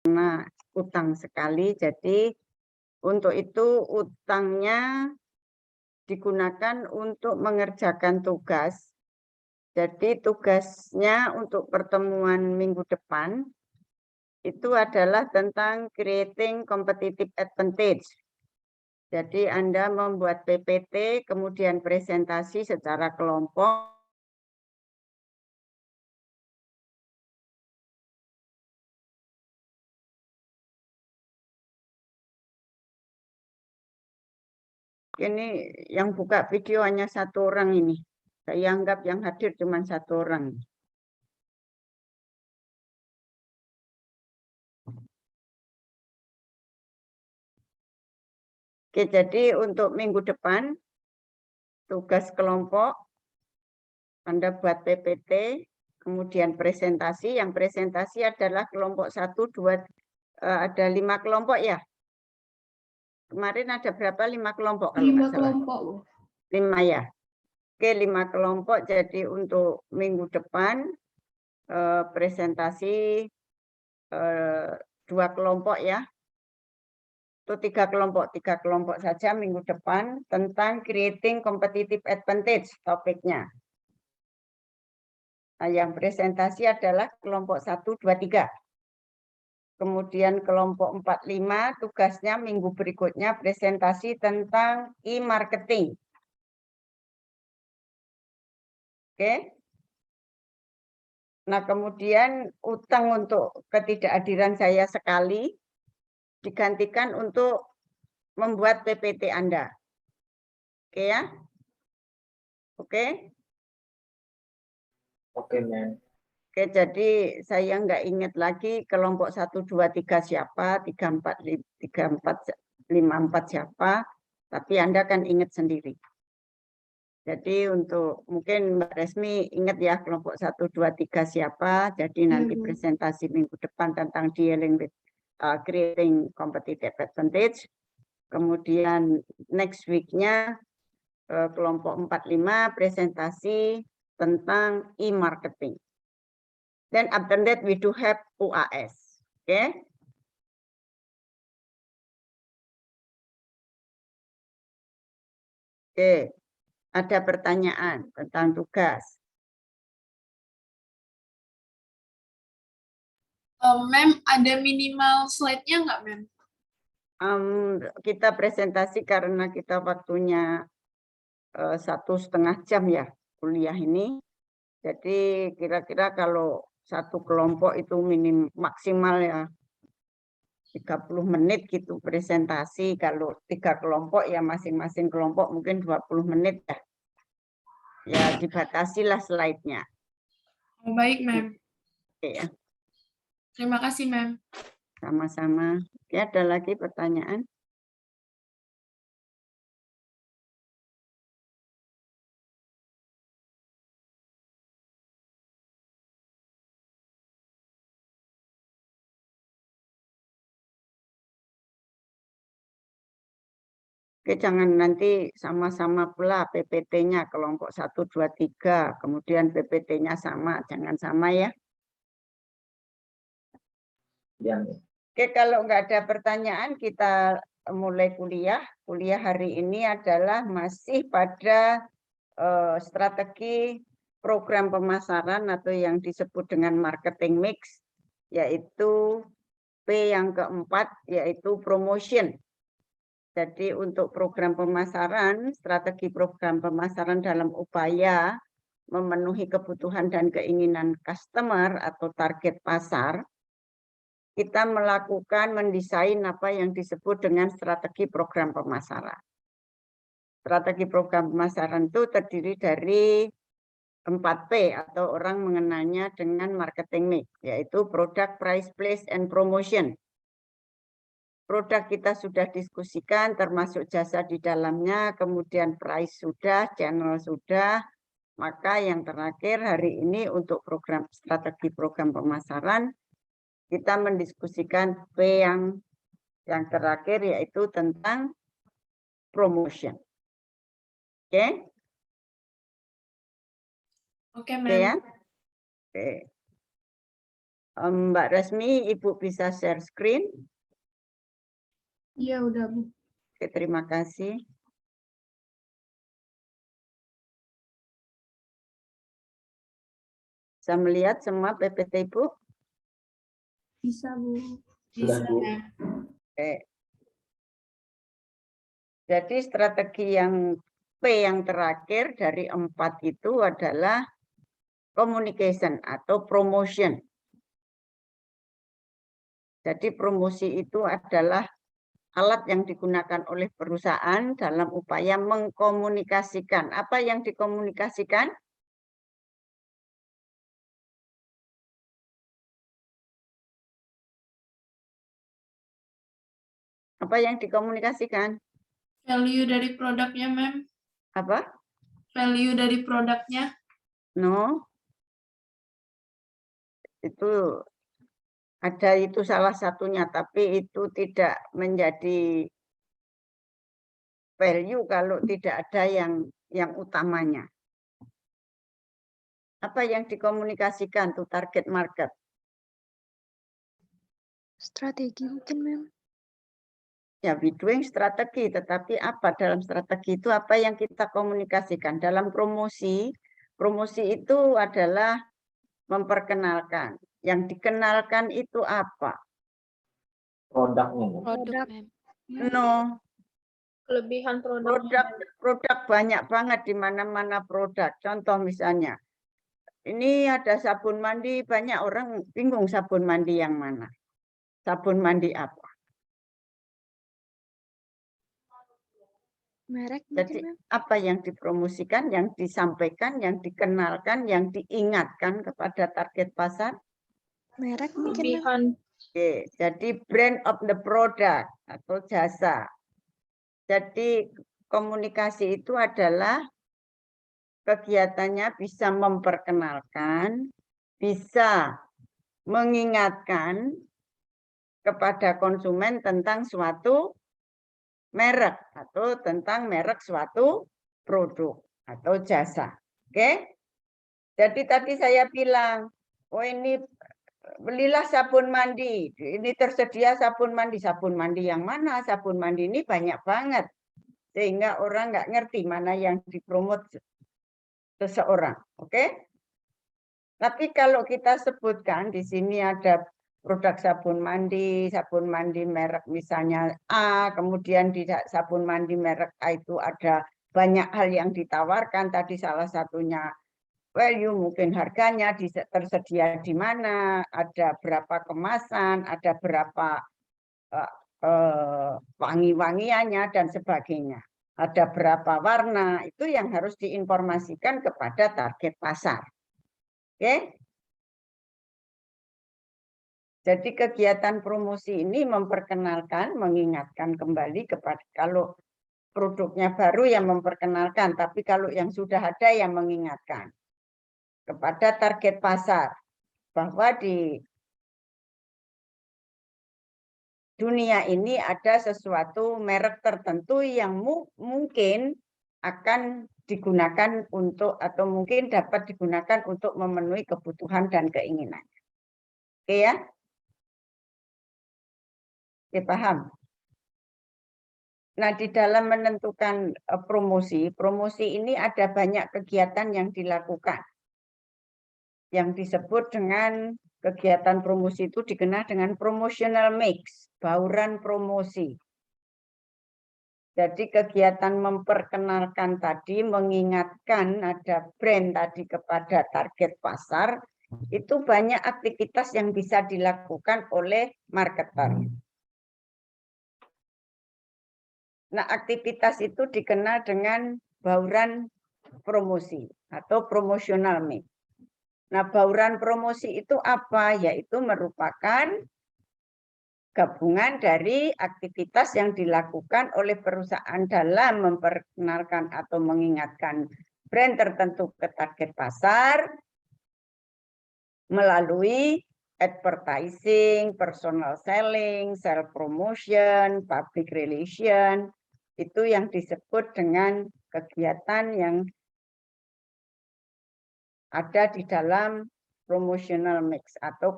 karena utang sekali. Jadi untuk itu utangnya digunakan untuk mengerjakan tugas. Jadi tugasnya untuk pertemuan minggu depan itu adalah tentang creating competitive advantage. Jadi Anda membuat PPT, kemudian presentasi secara kelompok. Ini yang buka video hanya satu orang ini. Saya anggap yang hadir cuma satu orang. Oke, jadi untuk minggu depan, tugas kelompok, Anda buat PPT, kemudian presentasi. Yang presentasi adalah kelompok 1, 2, ada 5 kelompok ya. Kemarin ada berapa? 5 kelompok kalau nggak 5 salah. kelompok, Bu. 5 ya. Oke, 5 kelompok. Jadi untuk minggu depan presentasi 2 kelompok ya. Itu 3 kelompok saja minggu depan tentang creating competitive advantage topiknya. Nah, yang presentasi adalah kelompok 1, 2, 3. Kemudian kelompok 4, 5 tugasnya minggu berikutnya presentasi tentang e-marketing. Oke. Nah, kemudian utang untuk ketidakhadiran saya sekali digantikan untuk membuat PPT Anda. Oke ya? Oke? Oke, Mem. Oke, jadi saya nggak ingat lagi kelompok 1, 2, 3 siapa, 3, 4, 5, 4 siapa, tapi Anda kan ingat sendiri. Jadi untuk mungkin Mbak Resmi ingat ya kelompok 1, 2, 3 siapa, jadi nanti presentasi minggu depan tentang dealing with creating competitive advantage. Kemudian next week-nya kelompok 4, 5 presentasi tentang e-marketing. Then after that we do have UAS. Oke. Oke. Ada pertanyaan tentang tugas. Mem, ada minimal slide-nya nggak, Mem? Kita presentasi karena kita waktunya 1,5 jam ya kuliah ini. Jadi kira-kira kalau satu kelompok itu maksimal ya 30 menit gitu presentasi. Kalau 3 kelompok ya masing-masing kelompok mungkin 20 menit ya. Ya dibatasilah slide-nya. Baik, Mem. Oke ya. Terima kasih, Mem. Sama-sama. Oke, ada lagi pertanyaan? Oke, jangan nanti sama-sama pula PPT-nya kelompok 1, 2, 3, kemudian PPT-nya sama, jangan sama ya. Ya. Oke, kalau nggak ada pertanyaan kita mulai kuliah. Kuliah hari ini adalah masih pada strategi program pemasaran atau yang disebut dengan marketing mix, yaitu P yang keempat, yaitu promotion. Jadi untuk program pemasaran, strategi program pemasaran dalam upaya memenuhi kebutuhan dan keinginan customer atau target pasar, kita melakukan mendesain apa yang disebut dengan strategi program pemasaran. Strategi program pemasaran itu terdiri dari 4P atau orang mengenalnya dengan marketing mix, yaitu product, price, place, and promotion. Produk kita sudah diskusikan, termasuk jasa di dalamnya, kemudian price sudah, channel sudah. Maka yang terakhir hari ini untuk program strategi program pemasaran, kita mendiskusikan P yang terakhir yaitu tentang promotion. Oke? Oke, Oke Mem. ya? Oke. Mbak Resmi, Ibu bisa share screen? Iya, udah, Bu. Oke, terima kasih. Bisa melihat semua PPT Ibu? Bisa, Bu. Sudah, Bu. Oke. Jadi strategi yang P yang terakhir dari 4 itu adalah communication atau promotion. Jadi promosi itu adalah alat yang digunakan oleh perusahaan dalam upaya mengkomunikasikan. Apa yang dikomunikasikan? Apa yang dikomunikasikan? Value dari produknya, Ma'am. Apa? Value dari produknya. No. Itu ada itu salah satunya, tapi itu tidak menjadi value kalau tidak ada yang utamanya. Apa yang dikomunikasikan tuh target market? Strategi mungkin, Mem. Ya, we doing strategi, tetapi apa dalam strategi itu apa yang kita komunikasikan? Dalam promosi, promosi itu adalah memperkenalkan. Yang dikenalkan itu apa? Produknya. Bu. Produk, Mem. No, Kelebihan produknya. produk banyak banget di mana-mana produk. Contoh misalnya, ini ada sabun mandi, banyak orang bingung sabun mandi yang mana. Sabun mandi apa? Merek Jadi mungkin, Mem. apa yang dipromosikan, yang disampaikan, yang dikenalkan, yang diingatkan kepada target pasar? Merek mungkin, Mem. Kelebihan. Oke, jadi brand of the product atau jasa. Jadi komunikasi itu adalah kegiatannya bisa memperkenalkan, bisa mengingatkan kepada konsumen tentang suatu merek atau tentang merek suatu produk atau jasa. Oke? Jadi tadi saya bilang, oh ini belilah sabun mandi. Ini tersedia sabun mandi. Sabun mandi yang mana? Sabun mandi ini banyak banget. Sehingga orang nggak ngerti mana yang dipromot seseorang. Oke? Tapi kalau kita sebutkan di sini ada produk sabun mandi merek misalnya A, kemudian di sabun mandi merek A itu ada banyak hal yang ditawarkan. Tadi salah satunya value, mungkin harganya tersedia di mana, ada berapa kemasan, ada berapa wangi-wangiannya dan sebagainya. Ada berapa warna, itu yang harus diinformasikan kepada target pasar. Oke? Jadi kegiatan promosi ini memperkenalkan, mengingatkan kembali kepada kalau produknya baru yang memperkenalkan, tapi kalau yang sudah ada yang mengingatkan kepada target pasar bahwa di dunia ini ada sesuatu merek tertentu yang mungkin akan digunakan untuk atau mungkin dapat digunakan untuk memenuhi kebutuhan dan keinginan. Oke ya? Oke, paham? Nah, di dalam menentukan promosi ini ada banyak kegiatan yang dilakukan. Yang disebut dengan kegiatan promosi itu dikenal dengan promotional mix, bauran promosi. Jadi kegiatan memperkenalkan tadi, mengingatkan ada brand tadi kepada target pasar, itu banyak aktivitas yang bisa dilakukan oleh marketer. Nah, aktivitas itu dikenal dengan bauran promosi atau promotional mix. Nah, bauran promosi itu apa? Yaitu merupakan gabungan dari aktivitas yang dilakukan oleh perusahaan dalam memperkenalkan atau mengingatkan brand tertentu ke target pasar melalui advertising, personal selling, self promotion, public relation. Itu yang disebut dengan kegiatan yang ada di dalam promotional mix atau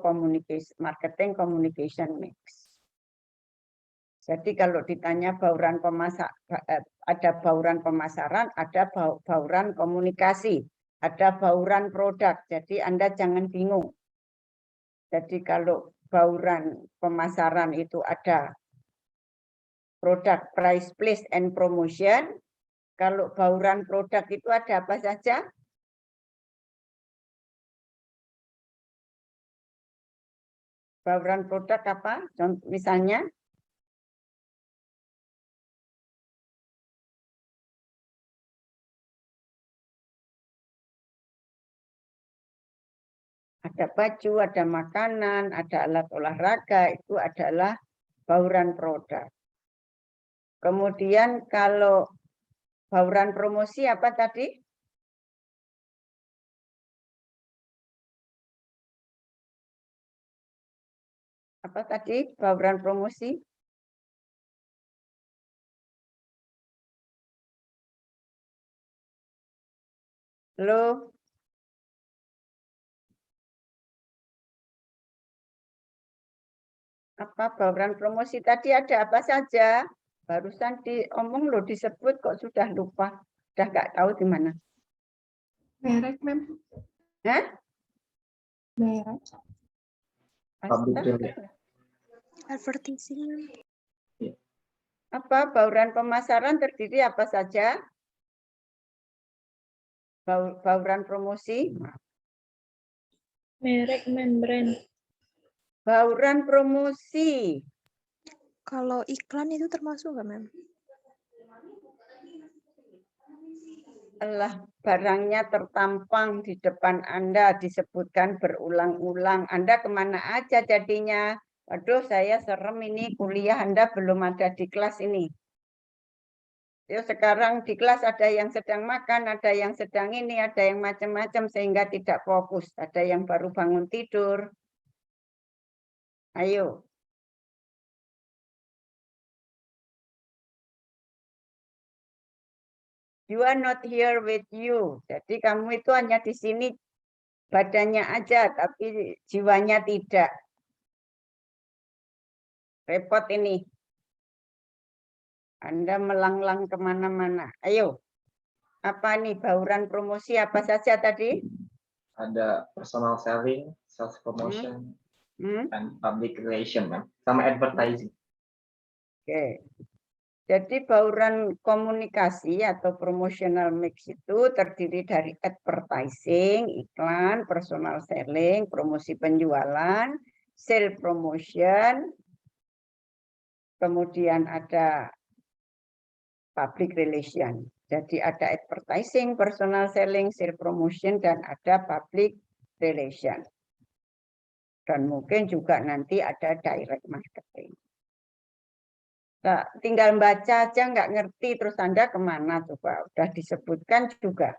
marketing communication mix. Jadi kalau ditanya ada bauran pemasaran, ada bauran komunikasi, ada bauran produk. Jadi Anda jangan bingung. Jadi kalau bauran pemasaran itu ada produk, price, place, and promotion. Kalau bauran produk itu ada apa saja? Bauran produk apa? Contoh, misalnya? Ada baju, ada makanan, ada alat olahraga, itu adalah bauran produk. Kemudian kalau bauran promosi apa tadi? Apa tadi bauran promosi? Halo? Apa bauran promosi tadi ada apa saja? Barusan diomong loh, disebut kok sudah lupa. Sudah nggak tahu di mana. Merek, Mem. Hah? Merek. Public Astaga. relation. Advertising, Mem. Apa bauran pemasaran terdiri apa saja? Bauran promosi? Merek, Mem, brand. Bauran promosi. Kalau iklan itu termasuk nggak, Mem? Allah, barangnya tertampang di depan Anda, disebutkan berulang-ulang. Anda kemana aja jadinya? Waduh, saya serem ini kuliah Anda belum ada di kelas ini. Ya, sekarang di kelas ada yang sedang makan, ada yang sedang ini, ada yang macam-macam sehingga tidak fokus. Ada yang baru bangun tidur. Ayo. You are not here with you. Jadi kamu itu hanya di sini badannya aja, tapi jiwanya tidak. Repot ini. Anda melanglang kemana-mana. Ayo. Apa nih bauran promosi apa saja tadi? Ada personal selling, sales promotion, and public relation, Mem. Sama advertising. Oke. Jadi bauran komunikasi atau promotional mix itu terdiri dari advertising, iklan, personal selling, promosi penjualan, sale promotion, kemudian ada public relation. Jadi ada advertising, personal selling, sale promotion, dan ada public relation. Dan mungkin juga nanti ada direct marketing. Nah, tinggal baca aja nggak ngerti terus Anda kemana coba? Udah disebutkan juga.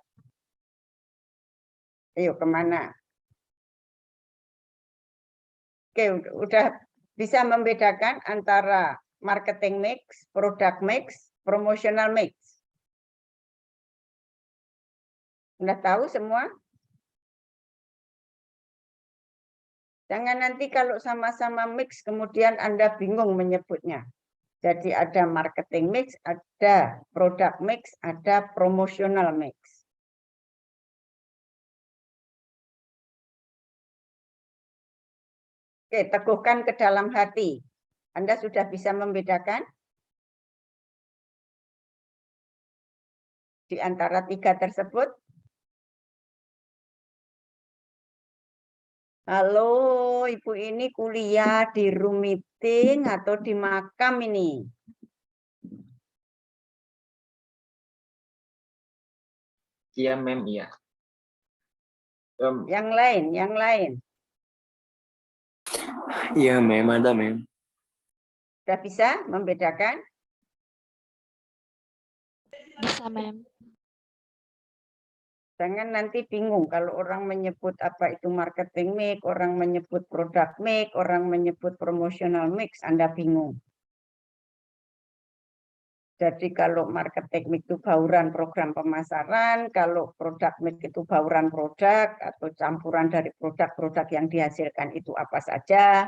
Ayo kemana? Oke, udah bisa membedakan antara marketing mix, product mix, promotional mix. Udah tahu semua? Jangan nanti kalau sama-sama mix kemudian Anda bingung menyebutnya. Jadi ada marketing mix, ada product mix, ada promotional mix. Oke, teguhkan ke dalam hati. Anda sudah bisa membedakan di antara tiga tersebut? Halo, Ibu ini kuliah di room meeting atau di makam ini? Iya, Mem, iya. Yang lain, yang lain. Iya, Mem, ada, Mem. Sudah bisa membedakan? Bisa, Mem. Jangan nanti bingung kalau orang menyebut apa itu marketing mix, orang menyebut product mix, orang menyebut promotional mix, Anda bingung. Jadi kalau marketing mix itu bauran program pemasaran, kalau produk mix itu bauran produk atau campuran dari produk-produk yang dihasilkan itu apa saja.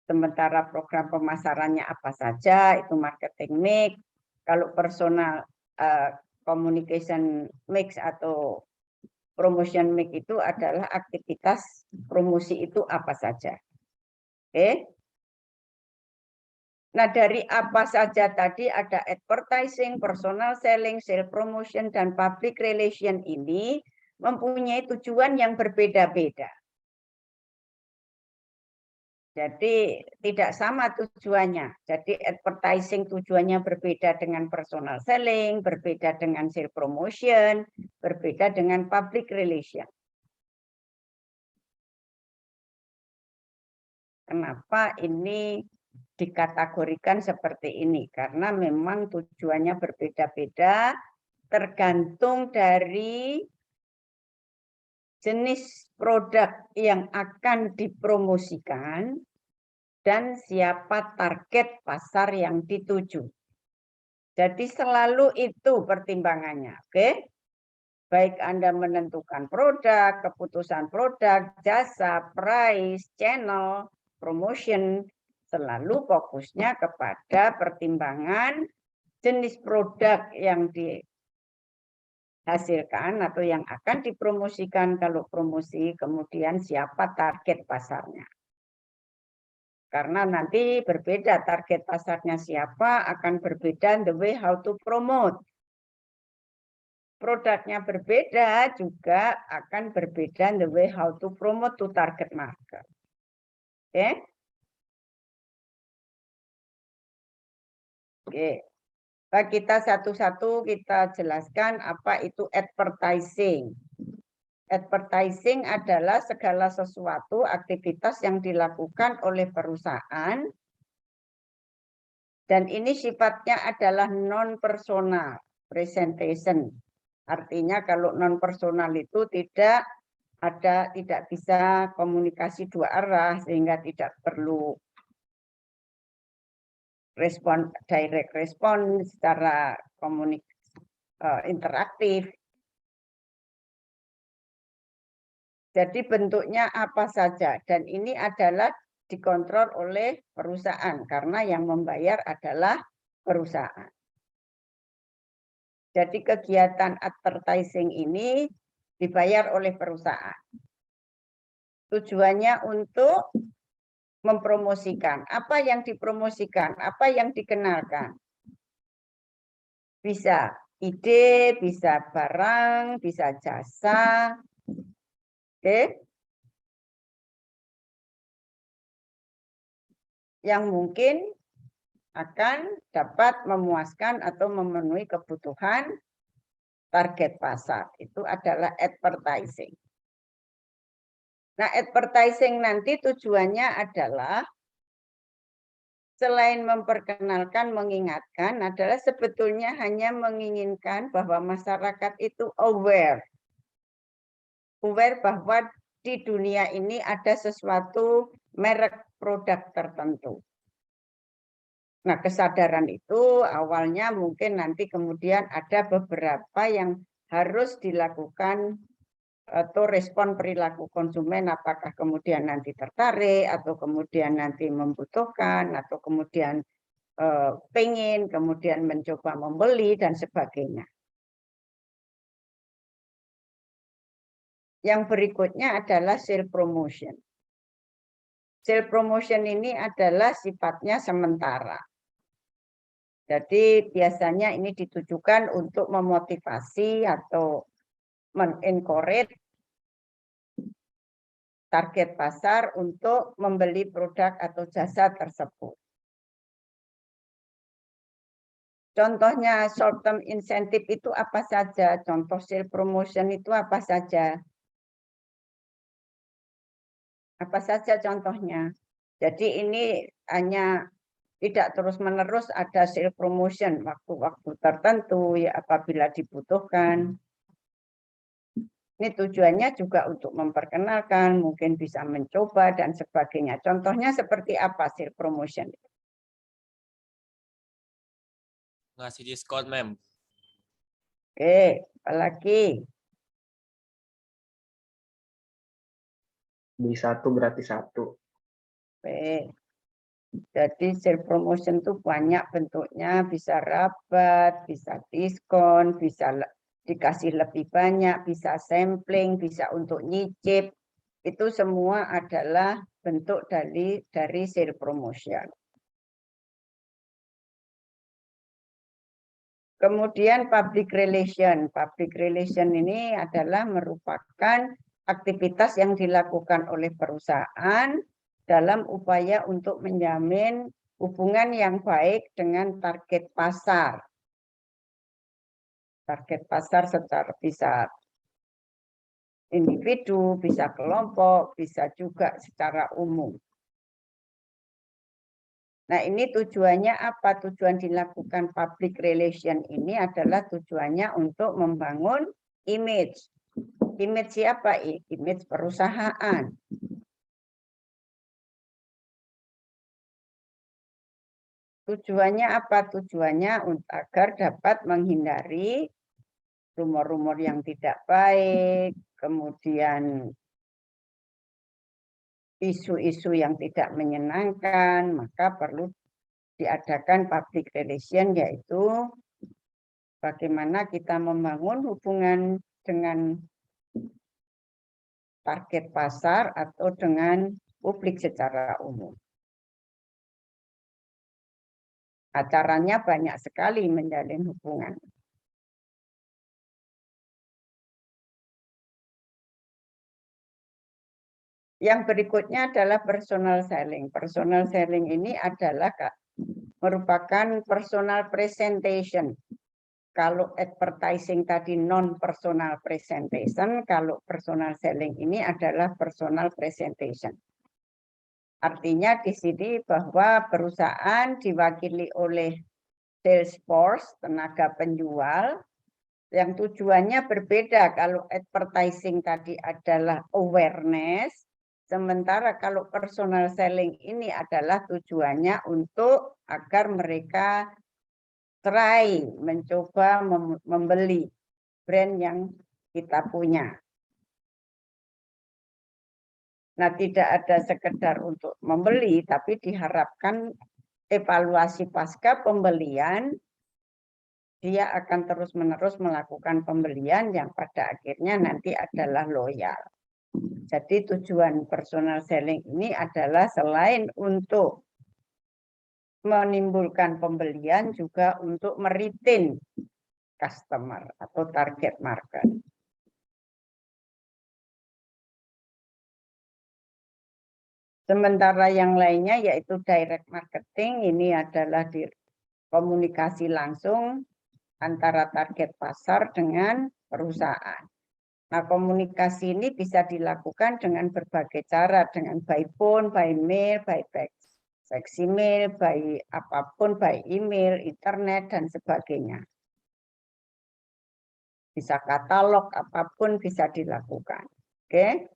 Sementara program pemasarannya apa saja, itu marketing mix. Kalau personal communication mix atau promotion mix itu adalah aktivitas promosi itu apa saja. Oke. Nah, dari apa saja tadi ada advertising, personal selling, sales promotion, dan public relation ini mempunyai tujuan yang berbeda-beda. Jadi tidak sama tujuannya. Jadi advertising tujuannya berbeda dengan personal selling, berbeda dengan sales promotion, berbeda dengan public relation. Kenapa ini dikategorikan seperti ini? Karena memang tujuannya berbeda-beda tergantung dari jenis produk yang akan dipromosikan dan siapa target pasar yang dituju. Jadi selalu itu pertimbangannya, oke? Baik Anda menentukan produk, keputusan produk, jasa, price, channel, promotion, selalu fokusnya kepada pertimbangan jenis produk yang dihasilkan atau yang akan dipromosikan kalau promosi, kemudian siapa target pasarnya. Karena nanti berbeda target pasarnya siapa, akan berbeda the way how to promote. Produknya berbeda juga akan berbeda the way how to promote to target market. Oke. Oke. Kita satu-satu kita jelaskan apa itu advertising. Advertising adalah segala sesuatu aktivitas yang dilakukan oleh perusahaan dan ini sifatnya adalah non-personal presentation. Artinya kalau non-personal itu tidak bisa komunikasi dua arah sehingga tidak perlu direct respon secara interaktif. Jadi bentuknya apa saja dan ini adalah dikontrol oleh perusahaan karena yang membayar adalah perusahaan. Jadi kegiatan advertising ini dibayar oleh perusahaan. Tujuannya untuk mempromosikan. Apa yang dipromosikan? Apa yang dikenalkan? Bisa ide, bisa barang, bisa jasa. Oke. Yang mungkin akan dapat memuaskan atau memenuhi kebutuhan target pasar. Itu adalah advertising. Nah, advertising nanti tujuannya adalah selain memperkenalkan, mengingatkan, adalah sebetulnya hanya menginginkan bahwa masyarakat itu aware bahwa di dunia ini ada sesuatu merek produk tertentu. Nah, kesadaran itu awalnya mungkin nanti kemudian ada beberapa yang harus dilakukan atau respon perilaku konsumen, apakah kemudian nanti tertarik atau kemudian nanti membutuhkan atau kemudian pengen, kemudian mencoba membeli dan sebagainya. Yang berikutnya adalah sales promotion. Sales promotion ini adalah sifatnya sementara. Jadi biasanya ini ditujukan untuk memotivasi atau men-encourage target pasar untuk membeli produk atau jasa tersebut. Contohnya short term incentive itu apa saja? Contoh sales promotion itu apa saja? Apa saja contohnya? Jadi ini hanya tidak terus-menerus ada sales promotion waktu-waktu tertentu ya apabila dibutuhkan. Ini tujuannya juga untuk memperkenalkan, mungkin bisa mencoba dan sebagainya. Contohnya seperti apa sales promotion? ngasih diskon, Mem. Oke, apalagi? Beli 1 gratis 1. Oke. Jadi self promotion itu banyak bentuknya, bisa rabat, bisa diskon, bisa dikasih lebih banyak, bisa sampling, bisa untuk nyicip. Itu semua adalah bentuk dari self promotion. Kemudian public relation. Public relation ini adalah merupakan aktivitas yang dilakukan oleh perusahaan dalam upaya untuk menjamin hubungan yang baik dengan target pasar. Target pasar secara bisa individu, bisa kelompok, bisa juga secara umum. Nah, ini tujuannya apa? Tujuan dilakukan public relation ini adalah tujuannya untuk membangun image. Image siapa? Image perusahaan. Tujuannya apa? Tujuannya agar dapat menghindari rumor-rumor yang tidak baik, kemudian isu-isu yang tidak menyenangkan, maka perlu diadakan public relation, yaitu bagaimana kita membangun hubungan dengan target pasar atau dengan publik secara umum. Acaranya banyak sekali menjalin hubungan. Yang berikutnya adalah personal selling. Personal selling ini adalah merupakan personal presentation. Kalau advertising tadi non-personal presentation, kalau personal selling ini adalah personal presentation. Artinya di sini bahwa perusahaan diwakili oleh sales force, tenaga penjual, yang tujuannya berbeda. Kalau advertising tadi adalah awareness, sementara kalau personal selling ini adalah tujuannya untuk agar mereka try, mencoba membeli brand yang kita punya. Nah, tidak ada sekedar untuk membeli, tapi diharapkan evaluasi pasca pembelian, dia akan terus-menerus melakukan pembelian yang pada akhirnya nanti adalah loyal. Jadi tujuan personal selling ini adalah selain untuk menimbulkan pembelian, juga untuk meretain customer atau target market. Sementara yang lainnya yaitu direct marketing, ini adalah komunikasi langsung antara target pasar dengan perusahaan. Nah, komunikasi ini bisa dilakukan dengan berbagai cara, dengan by phone, by mail, by fax email, by apapun, by email, internet, dan sebagainya. Bisa katalog, apapun bisa dilakukan. Oke?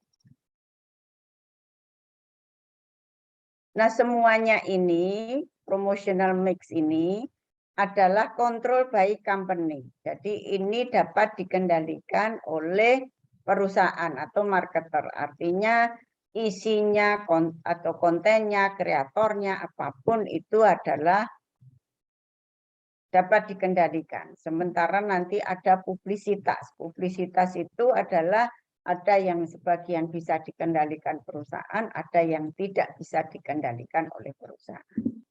Nah, semuanya ini, promotional mix ini, adalah kontrol by company. Jadi ini dapat dikendalikan oleh perusahaan atau marketer. Artinya isinya atau kontennya, kreatornya, apapun itu adalah dapat dikendalikan. Sementara nanti ada publisitas. Publisitas itu adalah ada yang sebagian bisa dikendalikan perusahaan, ada yang tidak bisa dikendalikan oleh perusahaan.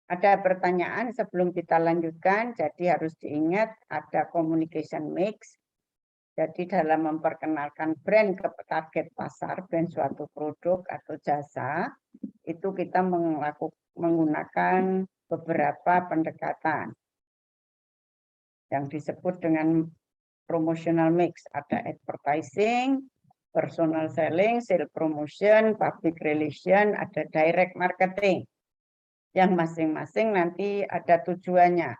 Ada pertanyaan sebelum kita lanjutkan? Jadi harus diingat ada communication mix. Jadi dalam memperkenalkan brand ke target pasar, brand suatu produk atau jasa, itu kita menggunakan beberapa pendekatan yang disebut dengan promotional mix. Ada advertising, personal selling, sales promotion, public relation, ada direct marketing. Yang masing-masing nanti ada tujuannya.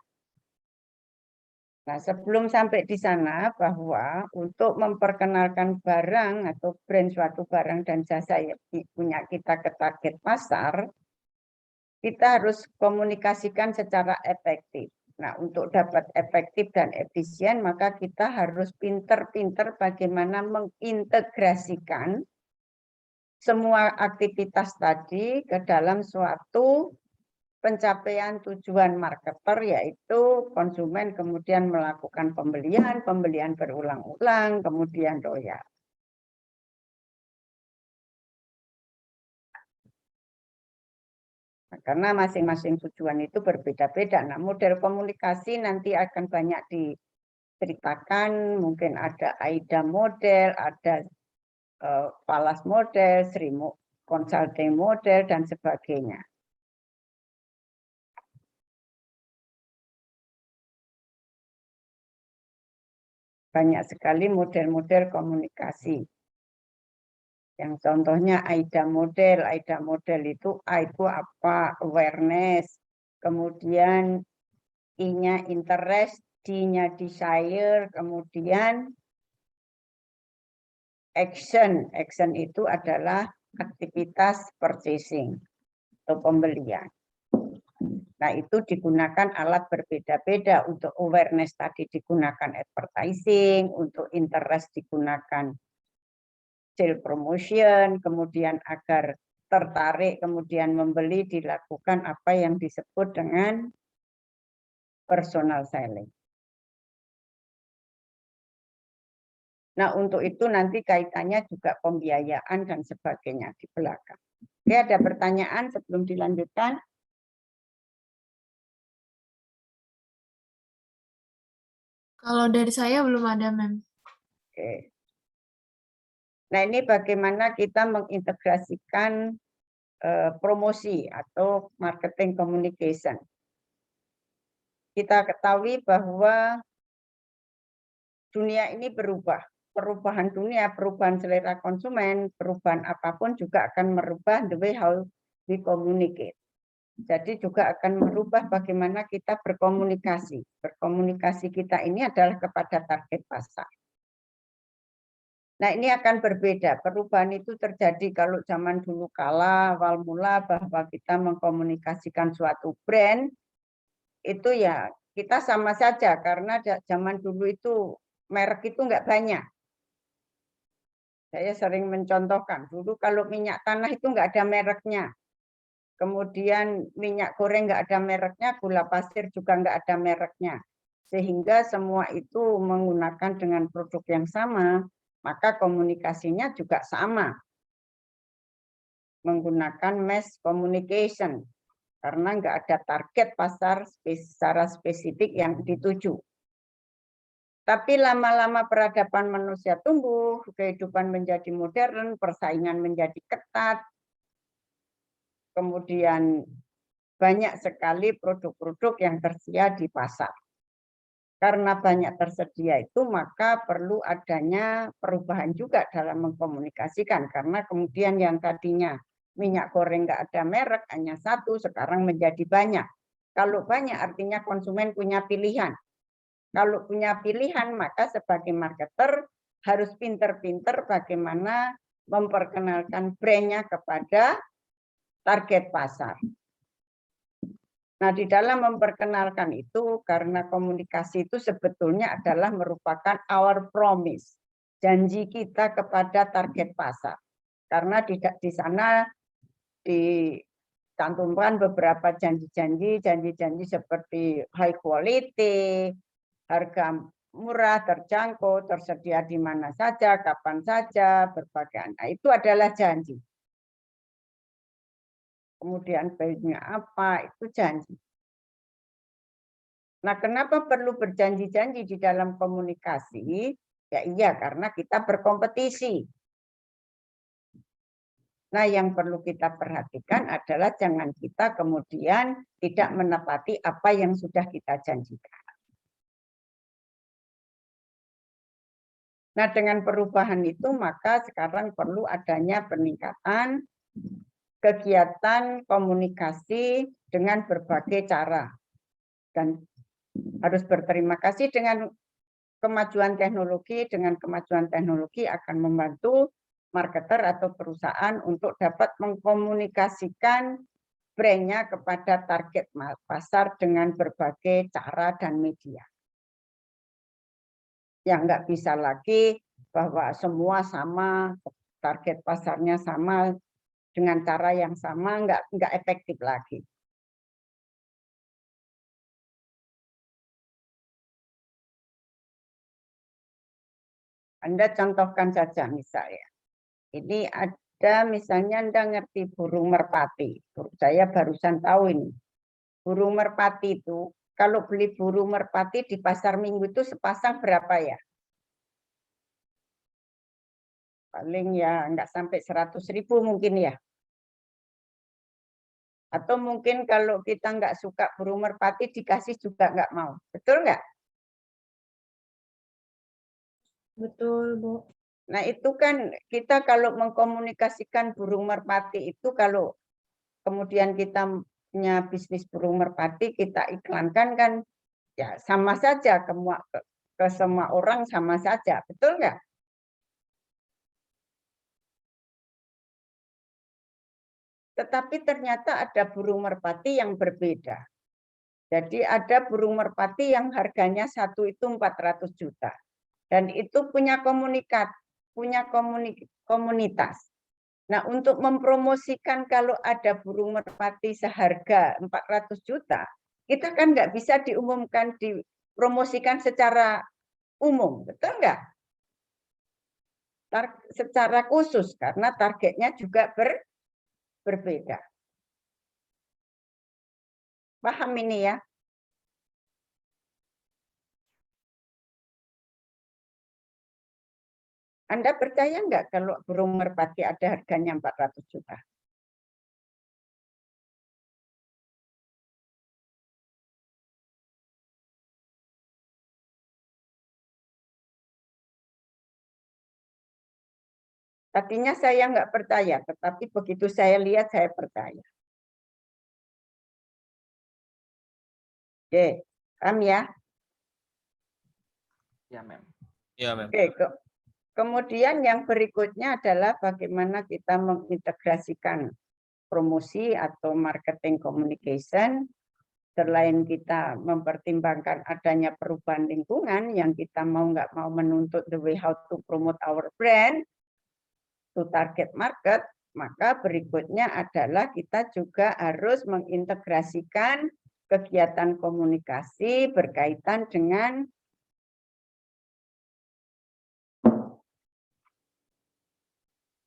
Nah, sebelum sampai di sana bahwa untuk memperkenalkan barang atau brand suatu barang dan jasa yang punya kita ke target pasar, kita harus komunikasikan secara efektif. Nah, untuk dapat efektif dan efisien, maka kita harus pinter-pinter bagaimana mengintegrasikan semua aktivitas tadi ke dalam suatu pencapaian tujuan marketer, yaitu konsumen kemudian melakukan pembelian, pembelian berulang-ulang, kemudian loyal. Nah, karena masing-masing tujuan itu berbeda-beda. Nah, model komunikasi nanti akan banyak diceritakan, mungkin ada AIDA model, ada Palas model, Sri Consulting model, dan sebagainya. Banyak sekali model-model komunikasi. Yang contohnya AIDA model. AIDA model itu A itu apa? Awareness. Kemudian I-nya interest, D-nya desire, kemudian action. Action itu adalah aktivitas purchasing atau pembelian. Nah, itu digunakan alat berbeda-beda. Untuk awareness tadi digunakan advertising, untuk interest digunakan sales promotion, kemudian agar tertarik kemudian membeli dilakukan apa yang disebut dengan personal selling. Nah, untuk itu nanti kaitannya juga pembiayaan dan sebagainya di belakang. Oke, ada pertanyaan sebelum dilanjutkan? Kalau dari saya belum ada, Mem. Oke. Nah, ini bagaimana kita mengintegrasikan promosi atau marketing communication. Kita ketahui bahwa dunia ini berubah. Perubahan dunia, perubahan selera konsumen, perubahan apapun juga akan merubah the way how we communicate. Jadi juga akan merubah bagaimana kita berkomunikasi. Berkomunikasi kita ini adalah kepada target pasar. Nah, ini akan berbeda. Perubahan itu terjadi kalau zaman dulu kala, awal mula bahwa kita mengkomunikasikan suatu brand, itu ya kita sama saja, karena zaman dulu itu merek itu nggak banyak. Saya sering mencontohkan, dulu kalau minyak tanah itu nggak ada mereknya. Kemudian minyak goreng nggak ada mereknya, gula pasir juga nggak ada mereknya. Sehingga semua itu menggunakan dengan produk yang sama, maka komunikasinya juga sama. Menggunakan mass communication, karena nggak ada target pasar secara spesifik yang dituju. Tapi lama-lama peradaban manusia tumbuh, kehidupan menjadi modern, persaingan menjadi ketat, kemudian banyak sekali produk-produk yang tersedia di pasar. Karena banyak tersedia itu, maka perlu adanya perubahan juga dalam mengkomunikasikan. Karena kemudian yang tadinya minyak goreng nggak ada merek, hanya satu, sekarang menjadi banyak. Kalau banyak artinya konsumen punya pilihan. Kalau punya pilihan, maka sebagai marketer harus pinter-pinter bagaimana memperkenalkan brandnya kepada target pasar. Nah, di dalam memperkenalkan itu, karena komunikasi itu sebetulnya adalah merupakan our promise, janji kita kepada target pasar. Karena di sana dicantumkan beberapa janji-janji seperti high quality, harga murah, terjangkau, tersedia di mana saja, kapan saja, berbagai. Nah, itu adalah janji. Kemudian value-nya apa, itu janji. Nah, kenapa perlu berjanji-janji di dalam komunikasi? Ya iya, karena kita berkompetisi. Nah, yang perlu kita perhatikan adalah jangan kita kemudian tidak menepati apa yang sudah kita janjikan. Nah, dengan perubahan itu maka sekarang perlu adanya peningkatan kegiatan komunikasi dengan berbagai cara. Dan Harus berterima kasih dengan kemajuan teknologi. Dengan kemajuan teknologi akan membantu marketer atau perusahaan untuk dapat mengkomunikasikan brandnya kepada target pasar dengan berbagai cara dan media. Yang nggak bisa lagi bahwa semua sama, target pasarnya sama, dengan cara yang sama, nggak efektif lagi. Anda contohkan saja misalnya. Ini ada misalnya Anda ngerti burung merpati. Saya barusan tahu ini. Burung merpati itu, kalau beli burung merpati di pasar minggu itu sepasang berapa ya? Paling ya nggak sampai 100.000 mungkin ya. Atau mungkin kalau kita nggak suka burung merpati dikasih juga nggak mau. Betul nggak? Betul, Bu. Nah itu kan kita kalau mengkomunikasikan burung merpati itu kalau kemudian kita punya bisnis burung merpati kita iklankan kan ya sama saja ke semua orang sama saja. Betul nggak? Tetapi ternyata ada burung merpati yang berbeda. Jadi ada burung merpati yang harganya satu itu 400 juta. Dan itu punya komunitas. Nah, untuk mempromosikan kalau ada burung merpati seharga 400 juta, kita kan nggak bisa diumumkan, dipromosikan secara umum. Betul nggak? Secara khusus, karena targetnya juga berbeda. Paham ini ya? Anda percaya nggak kalau burung merpati ada harganya 400 juta? Tadinya saya nggak percaya, tetapi begitu saya lihat, saya percaya. Oke, paham ya? Ya, Mem. Ya, Mem. Oke, kemudian yang berikutnya adalah bagaimana kita mengintegrasikan promosi atau marketing communication. Selain kita mempertimbangkan adanya perubahan lingkungan yang kita mau nggak mau menuntut the way how to promote our brand to target market, maka berikutnya adalah kita juga harus mengintegrasikan kegiatan komunikasi berkaitan dengan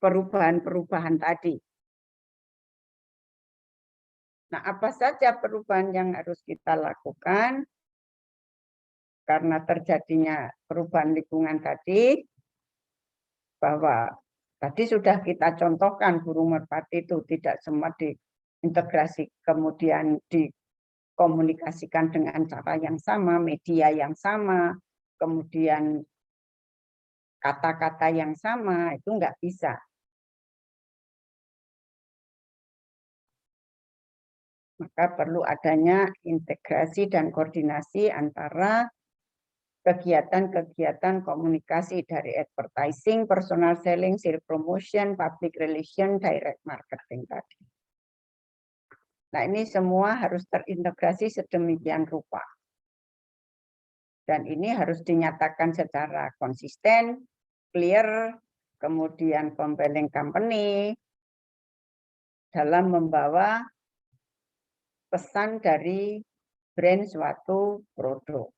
perubahan-perubahan tadi. Nah, apa saja perubahan yang harus kita lakukan karena terjadinya perubahan lingkungan tadi, bahwa tadi sudah kita contohkan burung merpati itu tidak semua diintegrasi, kemudian dikomunikasikan dengan cara yang sama, media yang sama, kemudian kata-kata yang sama, itu nggak bisa. Maka perlu adanya integrasi dan koordinasi antara kegiatan-kegiatan komunikasi dari advertising, personal selling, sales promotion, public relation, direct marketing tadi. Nah, ini semua harus terintegrasi sedemikian rupa. Dan ini harus dinyatakan secara konsisten, clear, kemudian compelling company dalam membawa pesan dari brand suatu produk.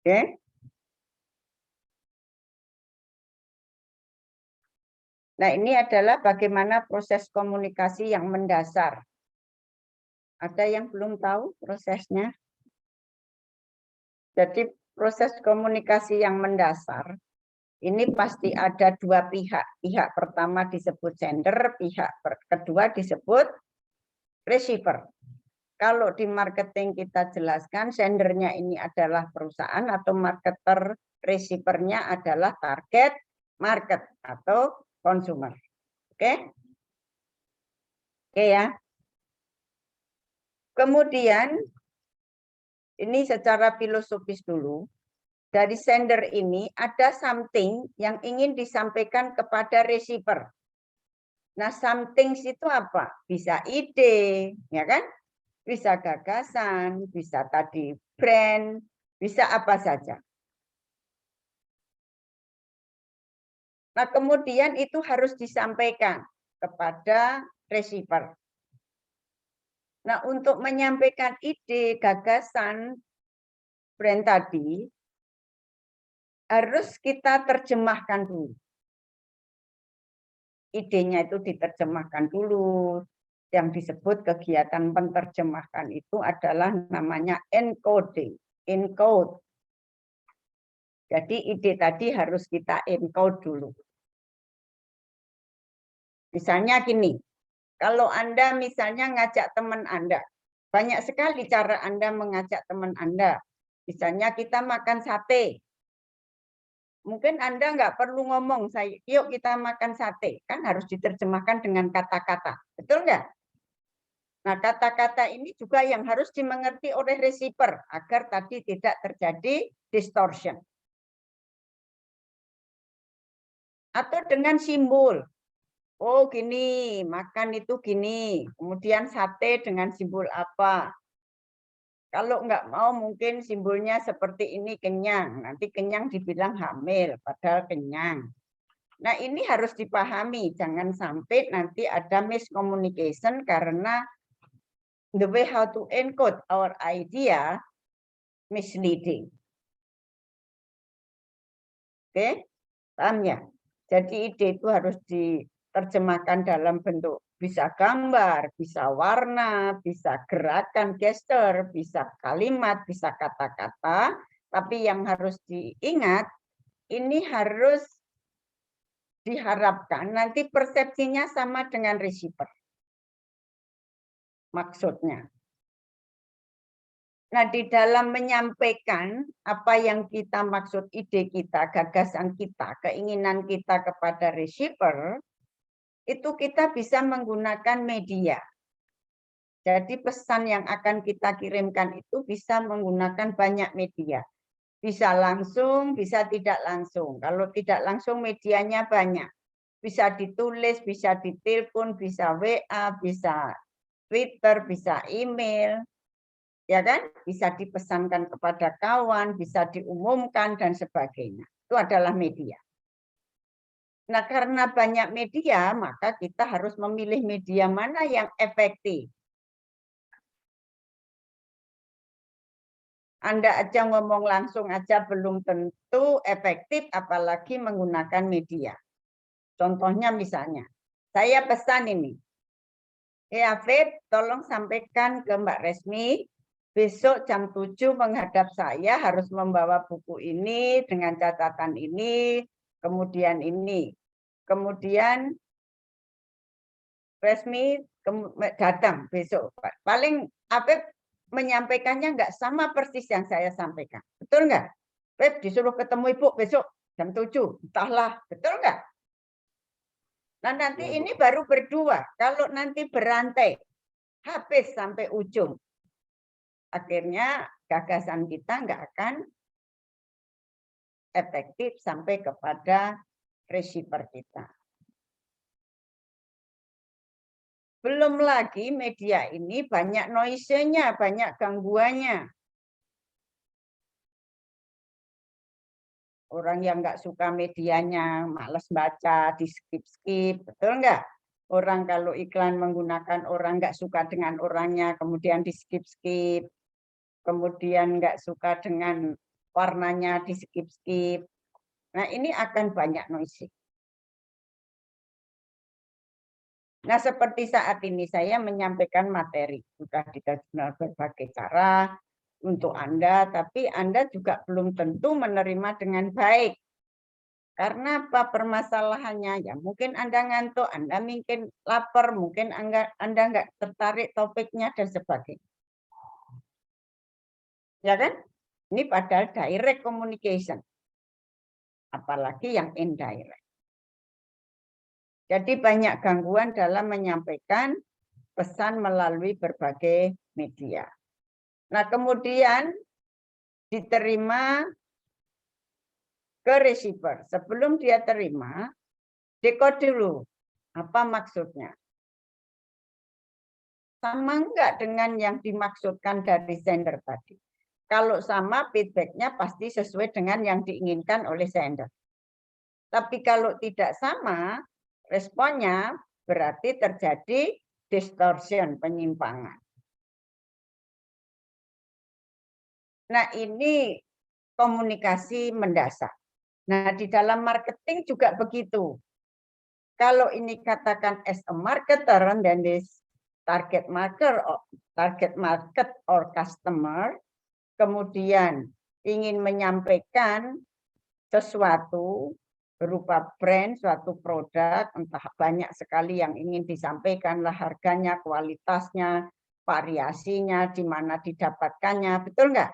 Oke. Nah, ini adalah bagaimana proses komunikasi yang mendasar. Ada yang belum tahu prosesnya? Jadi proses komunikasi yang mendasar ini pasti ada dua pihak. Pihak pertama disebut sender, pihak kedua disebut receiver. Kalau di marketing kita jelaskan sendernya ini adalah perusahaan atau marketer, receivernya adalah target market atau consumer. Oke? Oke ya. Kemudian ini secara filosofis dulu. Dari sender ini ada something yang ingin disampaikan kepada receiver. Nah, something itu apa? Bisa ide, ya kan? Bisa gagasan, bisa tadi brand, bisa apa saja. Nah, kemudian itu harus disampaikan kepada receiver. Nah, untuk menyampaikan ide, gagasan, brand tadi, harus kita terjemahkan dulu. Idenya itu diterjemahkan dulu. Yang disebut kegiatan penerjemahkan itu adalah namanya encoding. Encode. Jadi ide tadi harus kita encode dulu. Misalnya gini, kalau Anda misalnya ngajak teman Anda, banyak sekali cara Anda mengajak teman Anda. Misalnya kita makan sate. Mungkin Anda nggak perlu ngomong, yuk kita makan sate. Kan harus diterjemahkan dengan kata-kata. Betul nggak? Nah, kata-kata ini juga yang harus dimengerti oleh receiver agar tadi tidak terjadi distortion. Atau dengan simbol. Oh, gini, makan itu gini. Kemudian sate dengan simbol apa? Kalau nggak mau mungkin simbolnya seperti ini kenyang. Nanti kenyang dibilang hamil, padahal kenyang. Nah, ini harus dipahami. Jangan sampai nanti ada miscommunication karena the way how to encode our idea misleading. Oke, paham ya? Jadi ide itu harus diterjemahkan dalam bentuk bisa gambar, bisa warna, bisa gerakan gesture, bisa kalimat, bisa kata-kata. Tapi yang harus diingat, ini harus diharapkan nanti persepsinya sama dengan receiver. Maksudnya. Nah, di dalam menyampaikan apa yang kita maksud ide kita, gagasan kita, keinginan kita kepada receiver, itu kita bisa menggunakan media. Jadi pesan yang akan kita kirimkan itu bisa menggunakan banyak media. Bisa langsung, bisa tidak langsung. Kalau tidak langsung medianya banyak. Bisa ditulis, bisa ditelepon, bisa WA, bisa Twitter, bisa email. Ya kan, bisa dipesankan kepada kawan, bisa diumumkan dan sebagainya. Itu adalah media. Nah, karena banyak media, maka kita harus memilih media mana yang efektif. Anda aja ngomong langsung aja belum tentu efektif, apalagi menggunakan media. Contohnya misalnya, saya pesan ini, ya Fit, tolong sampaikan ke Mbak Resmi, besok jam 7 menghadap saya harus membawa buku ini dengan catatan ini, kemudian ini. Kemudian Resmi datang besok. Paling Afif menyampaikannya nggak sama persis yang saya sampaikan. Betul nggak? Afif disuruh ketemu Ibu besok jam 7. Entahlah, betul nggak? Nah, nanti ini baru berdua. Kalau nanti berantai, habis sampai ujung. Akhirnya gagasan kita nggak akan efektif sampai kepada receiver kita. Belum lagi media ini banyak noise-nya, banyak gangguannya. Orang yang nggak suka medianya, males baca, di skip-skip, betul nggak? Orang kalau iklan menggunakan orang nggak suka dengan orangnya, kemudian di skip-skip. Kemudian nggak suka dengan warnanya di skip-skip. Nah, ini akan banyak noise. Nah, seperti saat ini saya menyampaikan materi, sudah diterjemahkan berbagai cara untuk Anda, tapi Anda juga belum tentu menerima dengan baik. Karena apa permasalahannya? Ya, mungkin Anda ngantuk, Anda mungkin lapar, mungkin Anda nggak tertarik topiknya dan sebagainya. Ya kan? Ini padahal direct communication. Apalagi yang indirect. Jadi banyak gangguan dalam menyampaikan pesan melalui berbagai media. Nah, kemudian diterima ke receiver. Sebelum dia terima, dekode dulu. Apa maksudnya? Sama enggak dengan yang dimaksudkan dari sender tadi? Kalau sama, feedback-nya pasti sesuai dengan yang diinginkan oleh sender. Tapi kalau tidak sama, responnya berarti terjadi distortion, penyimpangan. Nah, ini komunikasi mendasar. Nah, di dalam marketing juga begitu. Kalau ini katakan as a marketer, then this target market or customer, kemudian ingin menyampaikan sesuatu berupa brand, suatu produk, entah banyak sekali yang ingin disampaikan, lah harganya, kualitasnya, variasinya, di mana didapatkannya, betul nggak?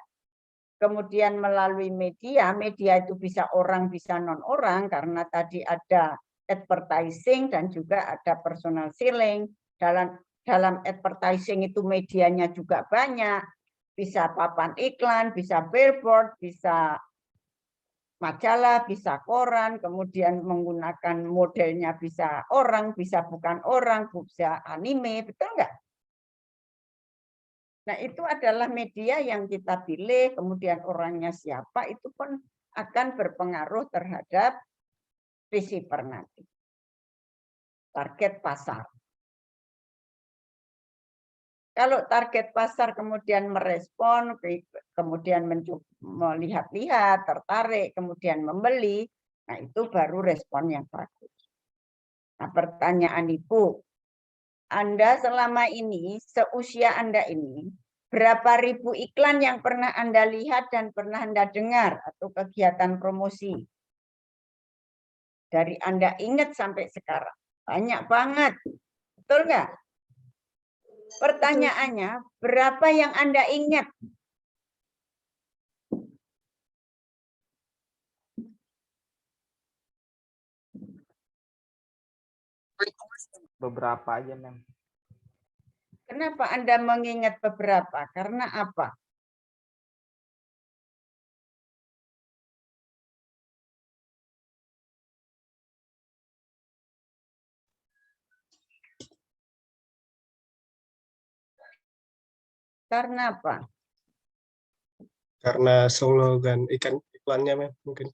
Kemudian melalui media, media itu bisa orang, bisa non-orang, karena tadi ada advertising dan juga ada personal selling. Dalam advertising itu medianya juga banyak, bisa papan iklan, bisa billboard, bisa majalah, bisa koran, kemudian menggunakan modelnya bisa orang, bisa bukan orang, bisa anime, betul nggak? Nah, itu adalah media yang kita pilih, kemudian orangnya siapa, itu pun akan berpengaruh terhadap receiver nanti. Target pasar. Kalau target pasar kemudian merespon, kemudian melihat-lihat, tertarik, kemudian membeli, nah itu baru respon yang bagus. Nah, pertanyaan Ibu, Anda selama ini, seusia Anda ini, berapa ribu iklan yang pernah Anda lihat dan pernah Anda dengar atau kegiatan promosi? Dari Anda ingat sampai sekarang. Banyak banget. Betul nggak? Pertanyaannya, berapa yang Anda ingat? Beberapa aja, Mem. Kenapa Anda mengingat beberapa? Karena apa? Karena apa? Karena slogan iklannya, Mem, mungkin.